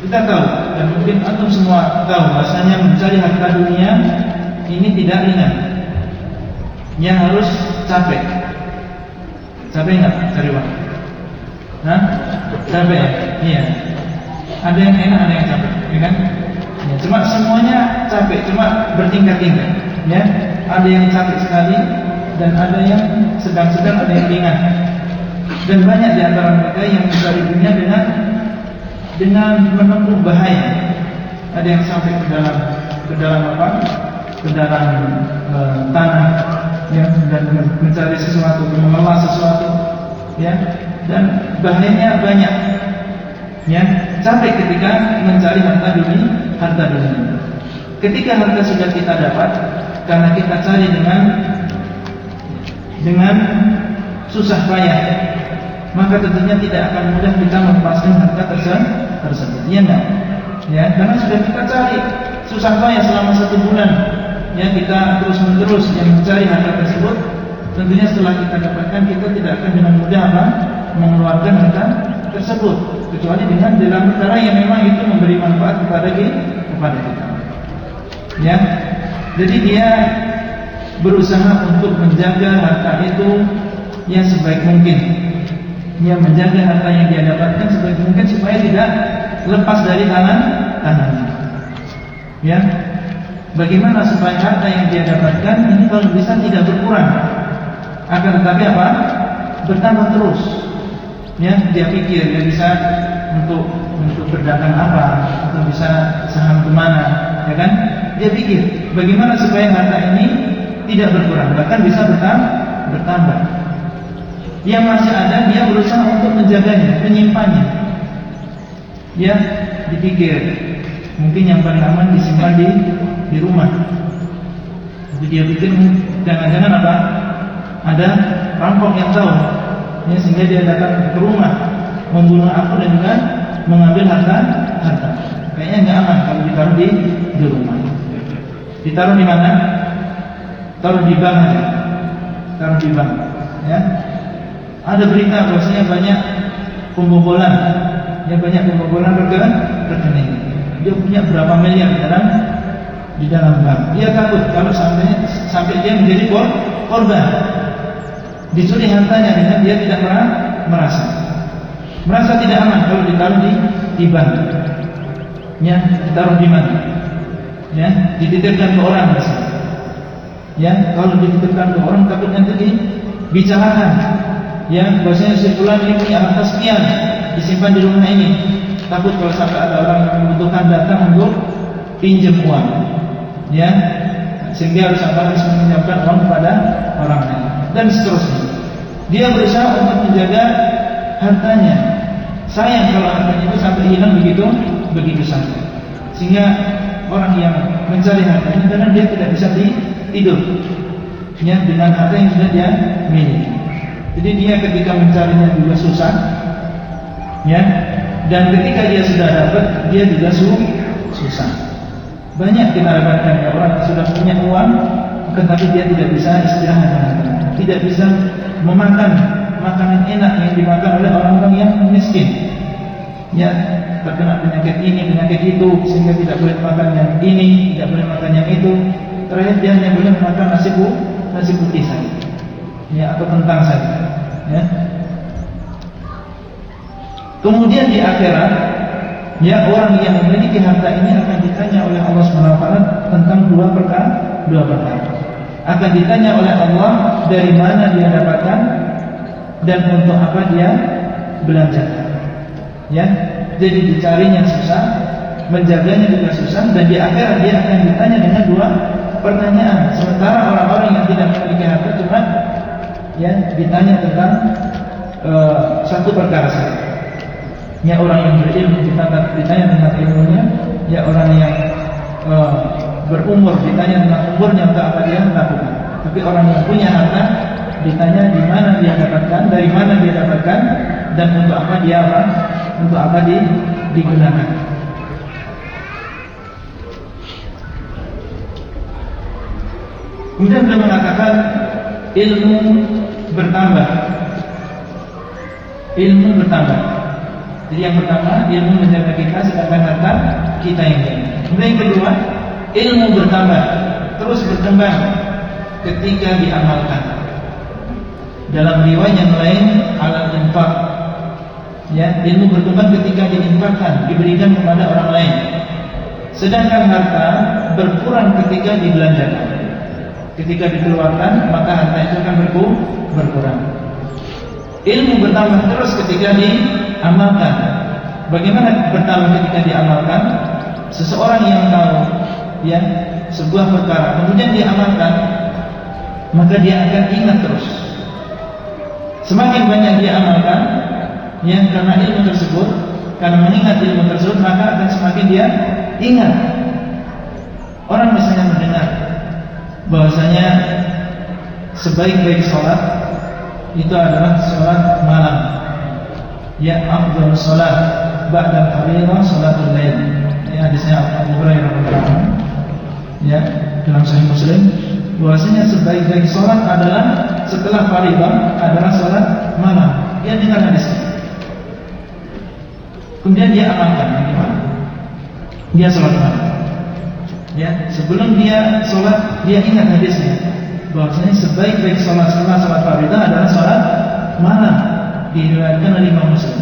Kita tahu, dan mungkin antum semua tahu, bahasanya mencari harta dunia ini tidak ringan. Yang harus capek. Capek enggak cari uang? Hah? Capek ya? Iya. Ada yang enak, ada yang capek, ya kan? Ya, cuma semuanya capek, cuma bertingkat-tingkat. Ya, ada yang capek sekali, dan ada yang sedang-sedang, ada yang ringan. Dan banyak di antara mereka yang mencari dunia dengan menempuh bahaya. Ada yang sampai ke dalam apa? Ke dalam tanah, ya, dan mencari sesuatu, mengelola sesuatu, ya, dan bahayanya banyak. Ya, capek ketika mencari harta dunia. Ketika harta sudah kita dapat, karena kita cari dengan susah payah, maka tentunya tidak akan mudah kita melepaskan harta tersebut. Ya enggak? Ya, karena sudah kita cari susah payah selama 1 bulan, ya kita terus menerus yang mencari harta tersebut, tentunya setelah kita dapatkan kita tidak akan dengan mudah mengeluarkan harta tersebut, kecuali dengan dalam perkara yang memang itu memberi manfaat kepada kita. Ya, jadi dia berusaha untuk menjaga harta itu yang sebaik mungkin. Dia menjaga harta yang dia dapatkan sebaik mungkin supaya tidak lepas dari tangannya. Ya, bagaimana supaya harta yang dia dapatkan ini kalau bisa tidak berkurang, akan tetapi bertambah terus. Ya, dia pikir dia bisa untuk berdagang apa, atau bisa saham kemana, ya kan? Dia pikir bagaimana supaya harta ini tidak berkurang, bahkan bisa bertambah. Yang masih ada dia berusaha untuk menjaganya, menyimpannya. Ya, dipikir mungkin yang paling aman disimpan di rumah. Jadi dia pikir jangan-jangan ada rampok yang tahu, ya, sehingga dia datang ke rumah membunuh aku dan juga mengambil harta. Kayaknya nggak aman kalau ditaruh di rumah. Ditaruh di mana? Taruh di bank aja. Taruh di bank. Ya. Ada berita bahwasanya banyak pembobolan. Ya, banyak pembobolan rekening. Dia punya berapa miliar di dalam bank. Dia takut kalau sampai dia menjadi korban. Dicuri hartanya dengan dia tidak merasa tidak aman kalau ditaruh di bank. Ya, ditaruh di mana? Ya, dititipkan ke orang misalnya. Ya, kalau dititipkan ke orang takut nanti dibicarakan. Ya, bahwasanya si fulan ini punya harta sekian disimpan di rumah ini. Takut kalau sampai ada orang yang membutuhkan datang untuk pinjam uang. Ya, sehingga harus meminjamkan uang kepada orang lain dan seterusnya. Dia berusaha untuk menjaga hartanya. Sayang kalau hartanya itu sampai hilang begitu saja. Sehingga orang yang mencari hartanya karena dia tidak bisa tidur, ya, dengan harta yang sudah dia miliki. Jadi dia ketika mencarinya juga susah, ya, dan ketika dia sudah dapat dia juga susah. Banyak kita dapatkan ya, orang yang sudah punya uang, tetapi dia tidak bisa istirahat, tidak bisa memakan makanan enak yang dimakan oleh orang-orang yang miskin. Ya, terkena penyakit ini, penyakit itu, sehingga tidak boleh makan yang ini, tidak boleh makan yang itu. Terakhir dia hanya boleh makan nasi putih saja, ya, atau kentang saja. Ya. Kemudian di akhirat, ya, orang yang memiliki harta ini akan ditanya oleh Allah SWT tentang dua perkara. Akan ditanya oleh Allah dari mana dia dapatkan dan untuk apa dia belanjakan. Ya, jadi dicarinya susah, menjaganya juga susah, dan di akhirat dia akan ditanya dengan dua pertanyaan. Sementara orang-orang yang tidak memiliki harta cuma, ya, ditanya tentang satu perkara saja. Ya, orang yang berilmu ditanya tentang ilmunya. Ya, orang yang berumur ditanya tentang umurnya, untuk apa dia lakukan. Tapi orang yang punya harta ditanya di mana dia dapatkan, dari mana dia dapatkan, dan untuk apa digunakan. Kemudian beliau mengatakan ilmu bertambah. Jadi yang pertama, ilmu menjaga kita, sedangkan harta kita yang jaga. Kemudian yang kedua, ilmu bertambah, terus berkembang ketika diamalkan. Dalam riwayat yang lain, alal infaq, ya, ilmu berkembang ketika diinfakkan, diberikan kepada orang lain. Sedangkan harta berkurang ketika dibelanjakan. Ketika dikeluarkan, maka harta itu akan berkurang. Ilmu bertambah terus ketika diamalkan. Bagaimana bertambah ketika diamalkan? Seseorang yang tahu, ya, sebuah perkara, kemudian diamalkan, maka dia akan ingat terus. Semakin banyak dia amalkan, ya, karena ilmu tersebut, karena mengingat ilmu tersebut, maka akan semakin dia ingat. Orang misalnya mendengar bahwasanya sebaik-baik sholat itu adalah sholat malam. Ya, afdhalus sholat ba'dal fardhi sholatul lail. Ya, hadisnya Abu Hurairah radhiyallahu anhu. Ya, dalam Sahih Muslim bahwasanya sebaik-baik sholat adalah setelah fardhu adalah sholat malam. Dia dengar hadis, kemudian dia amalkan. Bagaimana? Dia sholat malam. Ya, sebelum dia sholat dia ingat hadisnya bahwasanya sebaik-baik sholat setelah sholat fardhu adalah sholat malam. Diriwayatkan oleh Imam Muslim.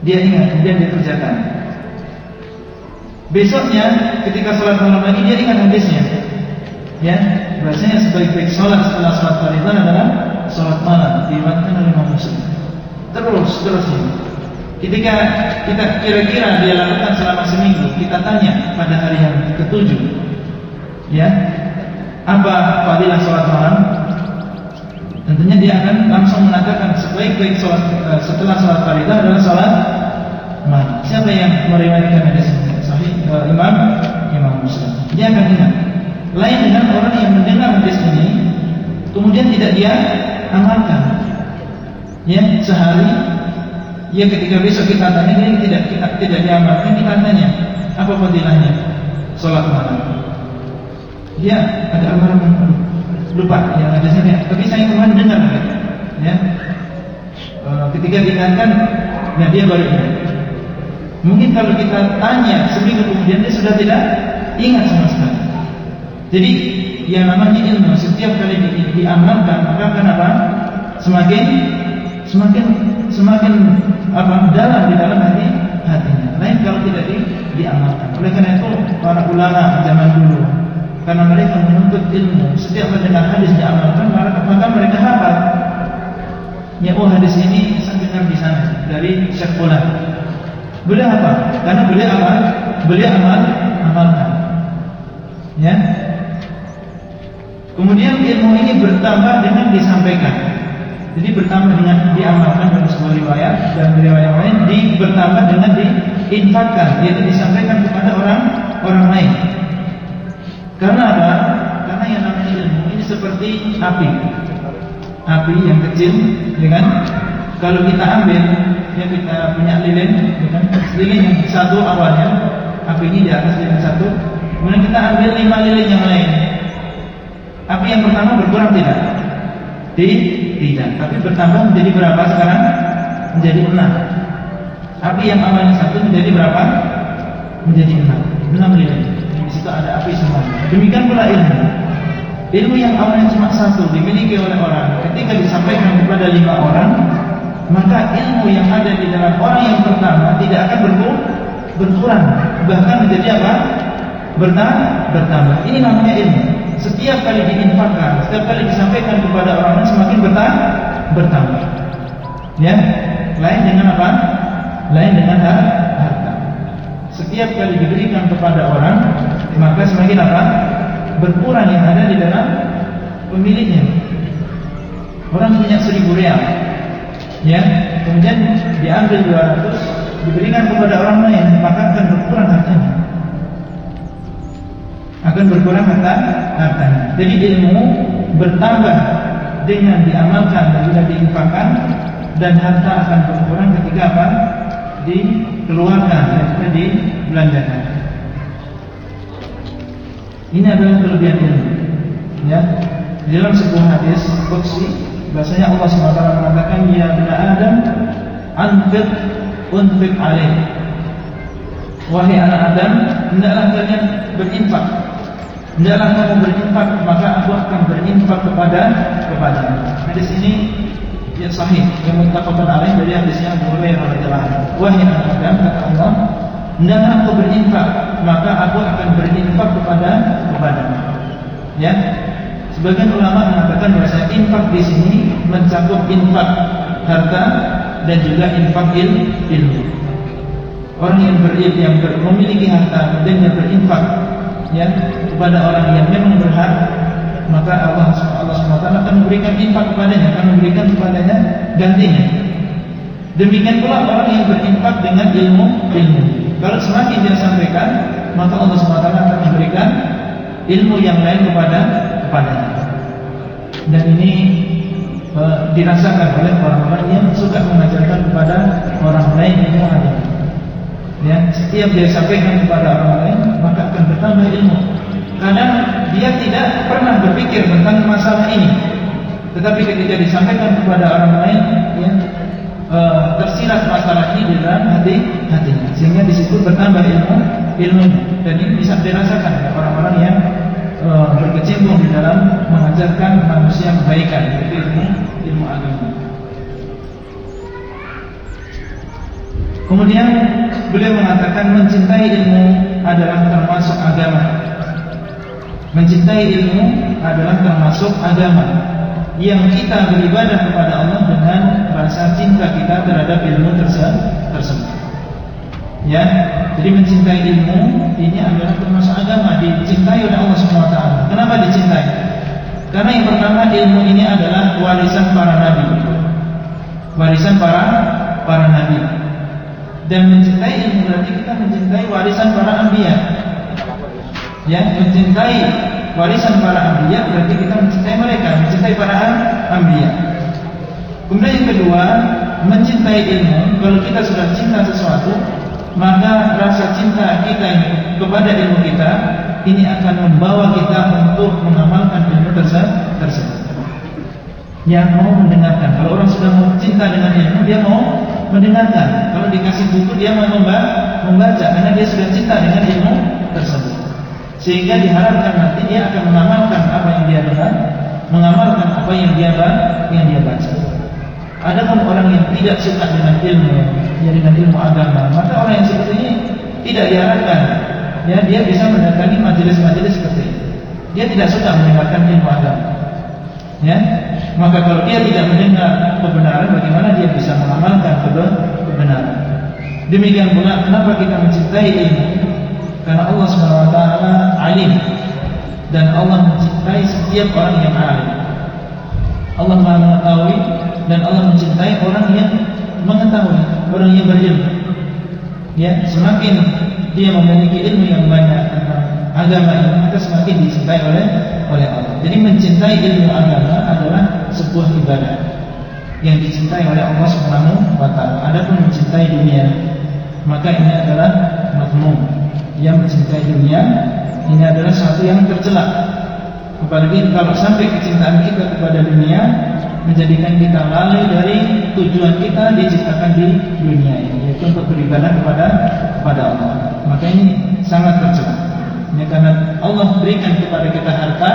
Dia ingat, kemudian dia kerjakan. Besoknya ketika sholat malam lagi dia ingat hadisnya. Ya, bahasanya sebaik-baik sholat setelah sholat fardhu adalah sholat malam. Diriwayatkan oleh Imam Muslim. Terusnya. Ketika kita kira-kira dia lakukan selama seminggu, kita tanya pada hari yang ketujuh, ya, apa fadilah sholat malam? Tentunya dia akan langsung mengatakan sebaik-baik sholat setelah sholat fardhu adalah sholat malam. Siapa yang meriwayatkan hadis ini? Sahih Imam Muslim. Dia akan ingat. Lain dengan orang yang mendengar hadis ini kemudian tidak dia amalkan. Ya, sehari, ya ketika besok kita tanya dia tidak diamalkan, kita tanya apa fadilahnya sholat malam. Dia ada amalan lupa yang hadisnya, tapi saya kemarin dengar, ya. Ketika diingatkan, nah dia baru ingat. Mungkin kalau kita tanya seminggu kemudian dia sudah tidak ingat sama sekali. Jadi yang namanya ilmu setiap kali diamalkan maka akan apa? Semakin dalam di dalam hatinya. Lain kalau tidak diamalkan. Oleh karena itu para ulama zaman dulu, karena mereka menuntut ilmu, setiap mendengar hadis diamalkan maka mereka hafal. Ya, oh hadis ini saya dengar di sana dari Syekh Fulan. Beliau apa? Karena beliau amalkan. Ya. Kemudian ilmu ini bertambah dengan disampaikan. Jadi bertambah dengan diamalkan dalam sebuah riwayat dan riwayat lain bertambah dengan diinfakkan, yaitu disampaikan kepada orang lain. Karena apa? Karena yang namanya ilmu ini seperti api yang kecil, ya kan? Kalau kita ambil, ya kita punya lilin, ya kan? Lilin yang satu awalnya, api ini di atas lilin satu, kemudian kita ambil 5 lilin yang lain. Api yang pertama berkurang tidak? Tidak, tapi bertambah menjadi berapa sekarang? Menjadi 6. Api yang awalnya satu menjadi berapa? Menjadi 6 lilin. Di situ ada api semua. Demikian pula ilmu. Ilmu yang awalnya cuma satu dimiliki oleh orang, ketika disampaikan kepada 5 orang, maka ilmu yang ada di dalam orang yang pertama tidak akan berkurang, bahkan menjadi apa? Bertambah. Ini namanya ilmu. Setiap kali diinfakkan, setiap kali disampaikan kepada orang lain semakin bertambah. Ya, lain dengan apa? Lain dengan harta. Setiap kali diberikan kepada orang, maka semakin apa? Berkurang yang ada di dalam pemiliknya. Orang punya 1.000 rial, ya, kemudian diambil 200, diberikan kepada orang lain, maka akan berkurang hartanya. Hartanya. Jadi ilmu bertambah dengan diamalkan dan juga diinfakkan, dan harta akan berkurang ketika apa? Dikeluarkan dan juga dibelanjakan. Ini adalah kelebihan ilmu. Ya, di dalam sebuah hadis qudsi, bahasanya Allah SWT mengatakan, ya bani Adam, anfiq unfiq alaih. Wahai anak Adam, hendaklah kalian berinfak. Hendaklah kamu berinfak, maka aku akan berinfak kepada. Hadis ini ya sahih, yang muttafaqun alaih dari hadisnya Abu Hurairah radhiyallahu anhu. Wahai anak Adam, kata Allah, hendaklah aku berinfak, maka aku akan berinfak kepada. Ya, sebagian ulama mengatakan bahwa infak di sini mencakup infak harta dan juga infak ilmu. Orang yang memiliki harta dan yang berinfak, ya, kepada orang yang memang berhak, maka Allah SWT akan memberikan infak kepadanya, akan memberikan kepadanya gantinya. Demikian pula orang yang berinfak dengan ilmu. Kalau semakin dia sampaikan, maka Allah SWT akan memberikan ilmu yang lain kepadanya. Dan ini dirasakan oleh orang-orang yang suka mengajarkan kepada orang lain ilmu agama. Ya, setiap dia sampaikan kepada orang lain, maka akan bertambah ilmu. kadang dia tidak pernah berpikir tentang masalah ini, tetapi ketika disampaikan kepada orang lain, ya, tersirat masalah ini di dalam hatinya, sehingga di situ bertambah ilmu, dan ini bisa dirasakan oleh orang-orang yang berkecimpung di dalam mengajarkan manusia kebaikan, yaitu ilmu agama. Kemudian beliau mengatakan mencintai ilmu adalah termasuk agama. Mencintai ilmu adalah termasuk agama, yang kita beribadah kepada Allah dengan rasa cinta kita terhadap ilmu tersebut. Ya, jadi mencintai ilmu ini adalah termasuk agama, dicintai oleh Allah Subhanahu wa taala. Kenapa dicintai? Karena yang pertama, ilmu ini adalah warisan para nabi. Warisan para nabi. Dan mencintai ilmu berarti kita mencintai warisan para anbiya. Ya, mencintai warisan para anbiya berarti kita mencintai mereka, mencintai para anbiya. Kemudian yang kedua, mencintai ilmu. Kalau kita sudah cinta sesuatu, maka rasa cinta kita ini kepada ilmu kita ini akan membawa kita untuk mengamalkan ilmu tersebut. Yang mau mendengarkan. Kalau orang sudah mau cinta dengan ilmu, dia mau mendengarkan. Kalau dikasih buku, dia mau membaca, karena dia sudah cinta dengan ilmu tersebut. Sehingga diharapkan nanti dia akan mengamalkan apa yang dia dengar, mengamalkan apa yang dia baca. Adapun orang yang tidak suka dengan ilmu, ya, dengan ilmu agama, maka orang yang seperti ini tidak diharapkan, ya, dia bisa mendatangi majelis-majelis seperti ini. Dia tidak suka mendengarkan ilmu agama, ya. Maka kalau dia tidak mendengar kebenaran, bagaimana dia bisa mengamalkan kebenaran? Demikian pula kenapa kita mencintai ilmu? Karena Allah SWT alim, dan Allah mencintai setiap orang yang alim. Allah Maha mengetahui, dan Allah mencintai orang yang mengetahui, orang yang berilmu. Ya, semakin dia memiliki ilmu yang banyak tentang agama ini, maka semakin dicintai oleh Allah. Jadi mencintai ilmu agama adalah sebuah ibadah yang dicintai oleh Allah Subhanahu wa taala. Adapun mencintai dunia, maka ini adalah mazmum. Yang mencintai dunia ini adalah sesuatu yang tercela. Apalagi kalau sampai kecintaan kita kepada dunia menjadikan kita lalai dari tujuan kita diciptakan di dunia ini, yaitu untuk beribadah kepada Allah. Maka ini sangat tercela. Ya, karena Allah berikan kepada kita harta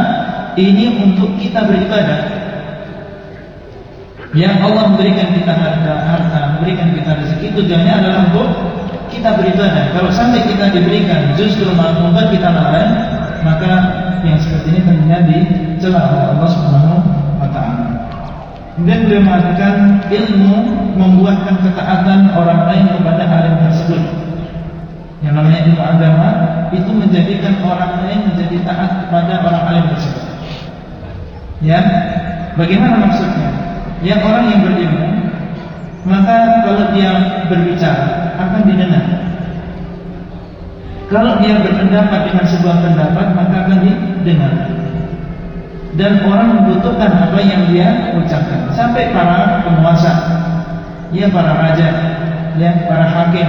ini untuk kita beribadah. Yang Allah memberikan kita harta, memberikan kita rezeki, tujuannya adalah untuk kita beribadah. Kalau sampai kita diberikan justru malah membuat kita lalai, maka yang seperti ini tentunya dicela oleh Allah Subhanahu wa taala. Kemudian beliau mengatakan ilmu membuatkan ketaatan orang lain kepada alim tersebut. Yang namanya ilmu agama itu menjadikan orang lain menjadi taat kepada orang alim tersebut. Ya, bagaimana maksudnya? Yang orang yang berilmu, maka kalau dia berbicara akan didengar. Kalau dia berpendapat dengan sebuah pendapat, maka akan didengar. Dan orang membutuhkan apa yang dia ucapkan. Sampai para penguasa, ya, para raja, ya, para hakim,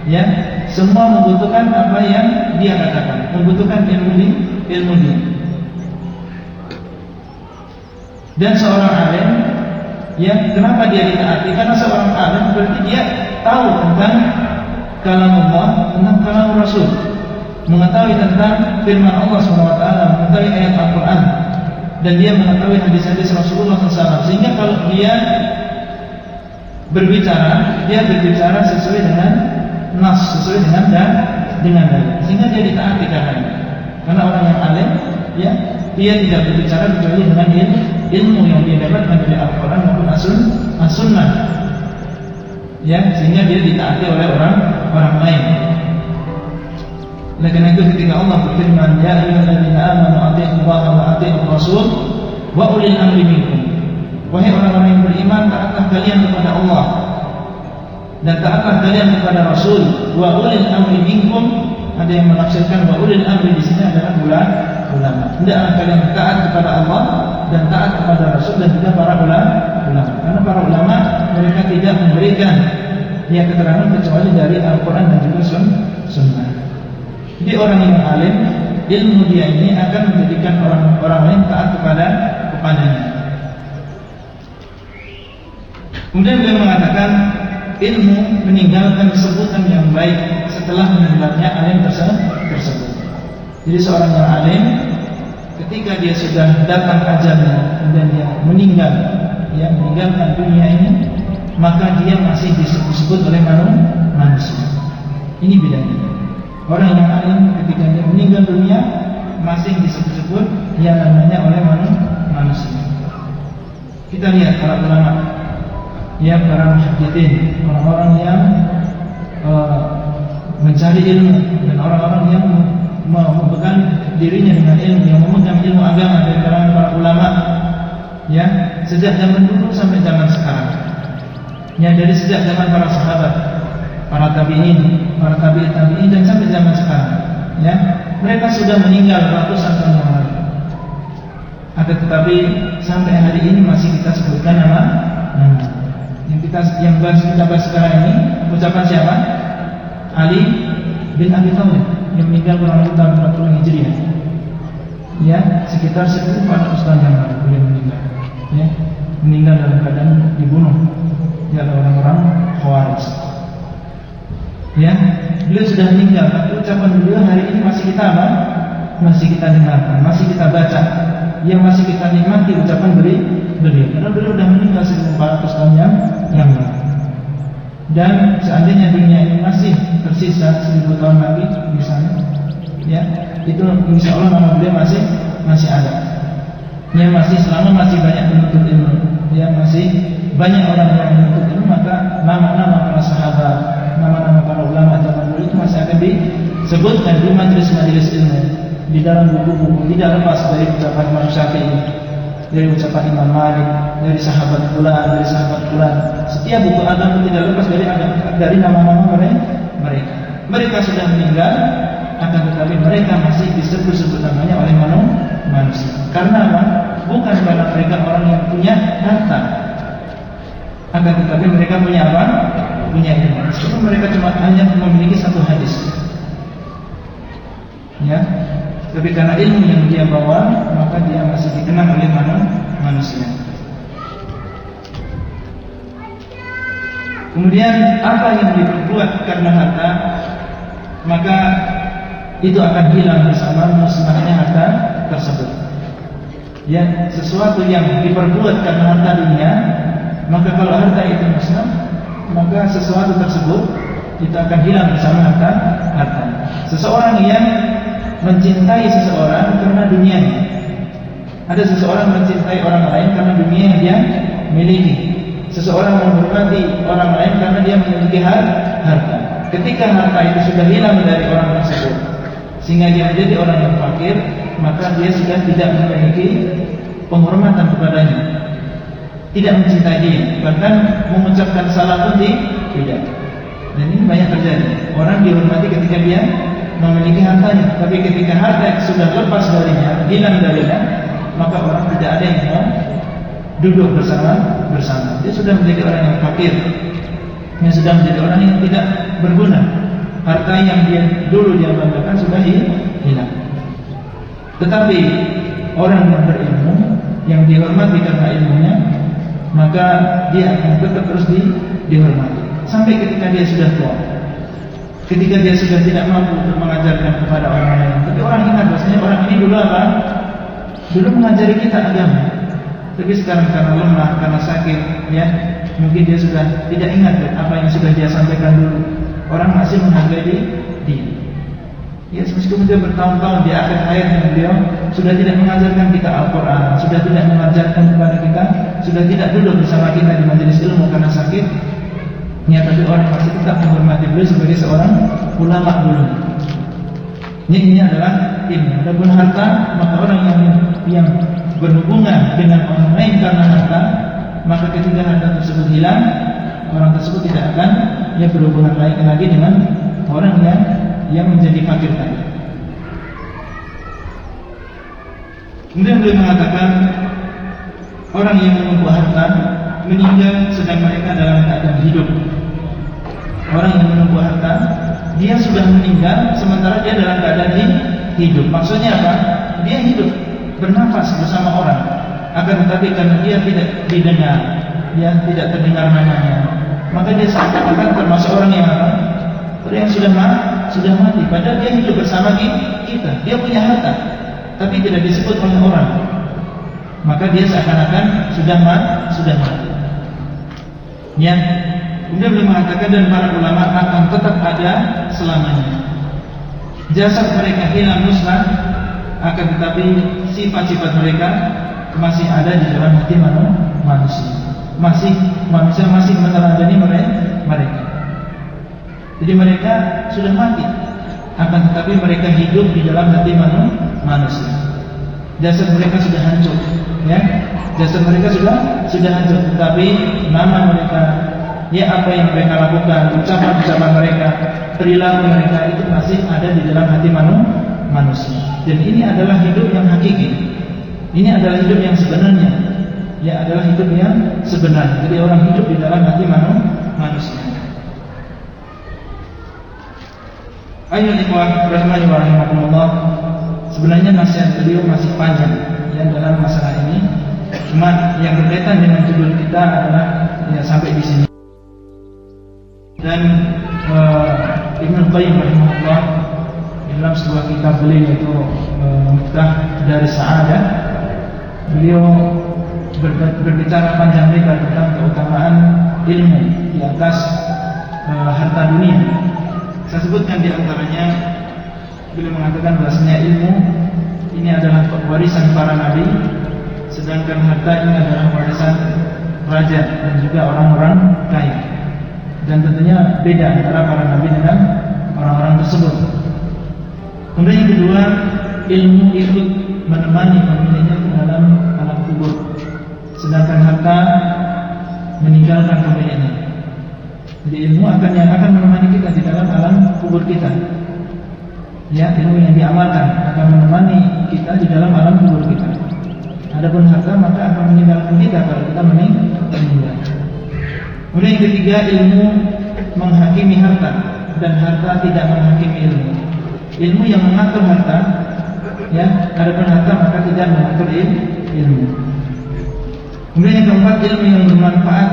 ya, semua membutuhkan apa yang dia katakan, membutuhkan ilmu dia. Dan seorang alim, ya, kenapa dia ditaati? Karena seorang alim berarti dia tahu tentang kalamullah, tentang kalam Rasul, mengetahui tentang firman Allah SWT, mengetahui ayat Al-Quran, dan dia mengetahui hadis-hadis Rasulullah SAW. Sehingga kalau dia berbicara, dia berbicara sesuai dengan nas, sesuai dengan dalil, sehingga dia ditaati karena orang yang alim, ya, dia tidak berbicara kecuali dengan ilmu yang dia dapatkan dari Al-Quran maupun As-Sunnah, ya, sehingga dia ditaati oleh orang lain. Oleh karena itu ketika Allah berfirman, ya ayyuhalladzina amanu atti'ullaha wa atti'ur rasul wa ulil amri minkum, wahai orang-orang yang beriman, taatlah kalian kepada Allah dan taatlah kalian kepada Rasul. Wa ulil amri minkum, ada yang menafsirkan wa ulil amri di sini adalah ulama. Hendaklah kalian taat kepada Allah dan taat kepada Rasul dan juga para ulama. Karena para ulama mereka tidak memberikan keterangan kecuali dari Al-Quran dan juga Sunnah. Jadi orang yang alim ilmu dia ini akan menjadikan orang lain taat kepadanya. Kemudian beliau mengatakan ilmu meninggalkan sebutan yang baik setelah meninggalnya alim tersebut. Jadi seorang yang alim ketika dia sudah datang ajalnya dan dia meninggalkan dunia ini, maka dia masih disebut oleh manusia. Ini bedanya. Orang yang alim ketika dia meninggal dunia masih disebut yang namanya oleh manusia. Kita lihat para ulama, para muhadditsin, orang-orang yang mencari ilmu dan orang-orang yang memegang dirinya dengan ilmu, yang memegang ilmu agama dari kalangan para ulama, sejak zaman dulu sampai zaman sekarang. Dari sejak zaman para sahabat, para tabi'in dan sampai zaman sekarang. Mereka sudah meninggal ratusan tahun yang lalu. Akan tetapi sampai hari ini masih kita sebutkan nama. Yang kita bahas sekarang ini ucapan siapa? Ali bin Abi Thalib yang meninggal kurang lebih tahun 40 Hijriah. Sekitar 1400 tahun yang lalu beliau meninggal. Meninggal dalam keadaan dibunuh oleh orang-orang Khawarij. Beliau sudah meninggal, tapi ucapan beliau hari ini masih kita masih kita dengarkan, masih kita baca, masih kita nikmati ucapan beliau. Karena beliau sudah meninggal 1400 tahun yang lalu. Dan seandainya dunia ini masih tersisa 1000 tahun lagi misalnya, itu insya Allah nama beliau masih ada. Masih selama masih banyak penuntut ilmu, masih banyak orang yang menuntut ilmu, maka nama-nama para sahabat, nama-nama para ulama zaman dulu itu masih akan disebutkan di majelis-majelis ilmu, di dalam buku-buku. Tidak lepas dari ucapan Imam Syafi'i, dari ucapan Imam Malik, dari sahabat fulan, dari sahabat fulan. Setiap buku agama tidak lepas dari nama-nama mereka. Mereka sudah meninggal, akan tetapi mereka masih disebut-sebut namanya oleh manusia. Karena apa? Bukan karena mereka orang yang punya harta, akan tetapi mereka punya apa? Punya ilmu. Meskipun mereka hanya memiliki satu hadis, tapi karena ilmu yang dia bawa, maka dia masih dikenal oleh manusia. Kemudian apa yang diperbuat karena harta, maka itu akan hilang bersama musnahnya harta tersebut. Sesuatu yang diperbuat karena harta dunia, maka kalau harta itu musnah, maka sesuatu tersebut itu akan hilang bersama harta. Seseorang yang mencintai seseorang karena dunianya. Ada seseorang mencintai orang lain karena dunia yang dia miliki. Seseorang menghormati orang lain karena dia memiliki harta. Ketika harta itu sudah hilang dari orang tersebut, sehingga dia menjadi orang yang fakir, maka dia sudah tidak memiliki penghormatan kepadanya, tidak mencintai dia, bahkan mengucapkan salam pun tidak. Dan ini banyak terjadi. Orang dihormati ketika dia memiliki hartanya, tapi ketika harta sudah lepas darinya, hilang darinya, maka orang tidak ada yang mau duduk bersama. Dia sudah menjadi orang yang fakir, yang sudah menjadi orang yang tidak berguna. Harta yang dulu dia banggakan sudah hilang. Tetapi orang yang berilmu, yang dihormati karena ilmunya, maka dia akan tetap terus dihormati sampai ketika dia sudah tua. Ketika dia sudah tidak mampu untuk mengajarkan kepada orang lain, tapi orang ingat bahwasanya orang ini dulu apa? Dulu mengajari kita agama. Tapi sekarang karena lemah, karena sakit, mungkin dia sudah tidak ingat apa yang sudah dia sampaikan dulu. Orang masih menghargai dia. Meskipun dia bertahun-tahun di akhir hayatnya beliau sudah tidak mengajarkan kita Al-Quran, sudah tidak mengajarkan kepada kita, sudah tidak duduk bersama kita di majelis ilmu karena sakit. Tapi orang masih tetap menghormati beliau sebagai seorang ulama dulu. Ini adalah ilmu. Adapun harta, maka orang yang berhubungan dengan orang lain karena harta, maka ketika harta tersebut hilang, orang tersebut tidak akan berhubungan lagi dengan orang yang menjadi fakir tadi. Kemudian beliau mengatakan orang yang menumpuk harta meninggal sedang mereka dalam keadaan hidup. Orang yang menumpuk harta, dia sudah meninggal sementara dia dalam keadaan hidup. Maksudnya apa? Dia hidup, bernafas bersama orang. Akan tetapi karena dia tidak didengar, dia tidak terdengar namanya, maka dia seakan-akan termasuk orang yang apa? Orang yang sudah mati. Padahal dia hidup bersama kita. Dia punya harta, tapi tidak disebut oleh orang. Maka dia seakan-akan sudah mati. Ya, kemudian beliau mengatakan dan para ulama akan tetap ada selamanya. Jasad mereka hilang musnah, akan tetapi sifat-sifat mereka masih ada di dalam hati manusia. Manusia masih meneladani mereka. Jadi mereka sudah mati, akan tetapi mereka hidup di dalam hati manusia. Jasad mereka sudah hancur, ya. Jasad mereka sudah hancur, tetapi nama mereka, ya apa yang mereka lakukan, ucapan-ucapan mereka, perilaku mereka itu masih ada di dalam hati manusia. Dan ini adalah hidup yang hakiki. Ini adalah hidup yang sebenarnya. Ya, adalah hidup yang sebenarnya. Jadi orang hidup di dalam hati manusia. Ayo ikhwah rahimani wa rahimakumullah. Sebenarnya nasihat beliau masih panjang ya dalam masalah ini. Cuma yang berkaitan dengan judul kita adalah ya sampai di sini. Dan Ibnu Qayyim rahimahullah dalam sebuah kitab beliau yaitu Miftah dari Sa'adah, beliau berbicara panjang lebar tentang keutamaan ilmu di atas harta dunia. Saya sebutkan di antaranya, beliau mengatakan bahasanya ilmu ini adalah warisan para nabi, sedangkan harta ini adalah warisan raja dan juga orang-orang kaya. Dan tentunya beda antara para nabi dengan orang-orang tersebut. Kemudian yang kedua, ilmu ikut menemani pemiliknya ke dalam alam kubur, sedangkan harta meninggalkan pemiliknya. Jadi ilmu yang akan menemani kita di dalam alam kubur kita. Ya, ilmu yang diamalkan akan menemani kita di dalam alam kubur kita. Adapun harta maka akan meninggalkan kita kalau kita meninggal. Kemudian yang ketiga, ilmu menghakimi harta dan harta tidak menghakimi ilmu. Ilmu yang mengatur harta, ya, adapun harta maka tidak mengatur ilmu. Kemudian yang keempat, ilmu yang bermanfaat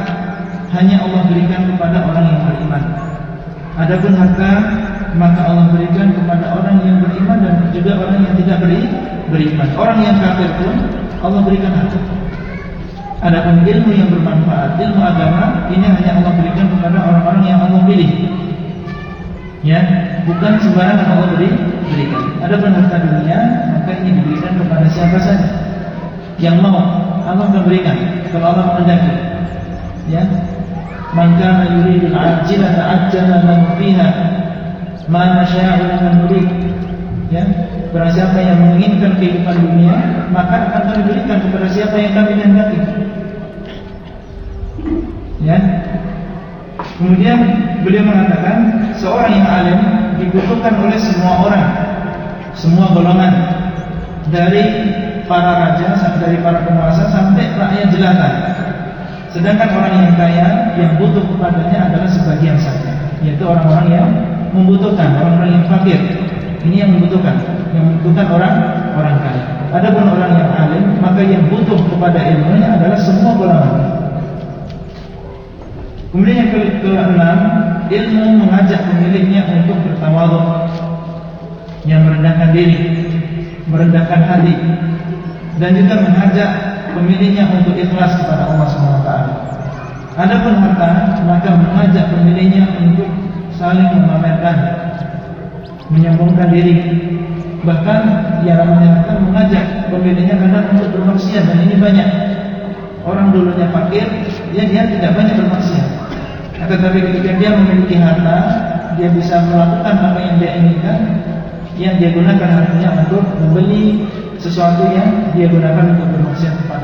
hanya Allah berikan kepada orang yang beriman. Adapun harta maka Allah berikan kepada orang yang beriman dan juga orang yang tidak beriman. Orang yang kafir pun Allah berikan harta. Adapun ilmu yang bermanfaat, ilmu agama, ini hanya Allah berikan kepada orang-orang yang Allah pilih. Ya, bukan sembarangan Allah berikan. Adapun harta dunia, maka ini diberikan kepada siapa saja yang mau, Allah akan berikan kalau Allah menghendaki. Ya, man kana yuridul ajilata ajjalna lahu fiha ma nasha'u liman nurid. Ya, barang siapa yang menginginkan kehidupan dunia, maka akan kami berikan kepada siapa yang kami kehendaki. Ya. Kemudian beliau mengatakan seorang yang alim dibutuhkan oleh semua orang, semua golongan, dari para raja, dari para penguasa sampai rakyat jelata. Sedangkan orang yang kaya yang butuh kepadanya adalah sebagian saja, yaitu orang-orang yang membutuhkan, orang-orang yang fakir. Ini yang membutuhkan orang kaya. Adapun orang yang alim, maka yang butuh kepada ilmunya adalah semua golongan. Kemudian yang keenam, ilmu mengajak pemiliknya untuk bertawadhu, yang merendahkan diri, merendahkan hati, dan juga mengajak pemiliknya untuk ikhlas kepada Allah SWT. Adapun harta, maka mengajak pemiliknya untuk saling memamerkan, menyombongkan diri. Bahkan yang namanya harta mengajak pemiliknya kadang untuk bermaksiat, dan ini banyak. Orang dulunya fakir, dia tidak banyak bermaksiat. Tetapi ketika dia memiliki harta, dia bisa melakukan apa yang dia inginkan. Yang dia gunakan hartanya untuk membeli sesuatu yang dia gunakan untuk bermaksiat kepada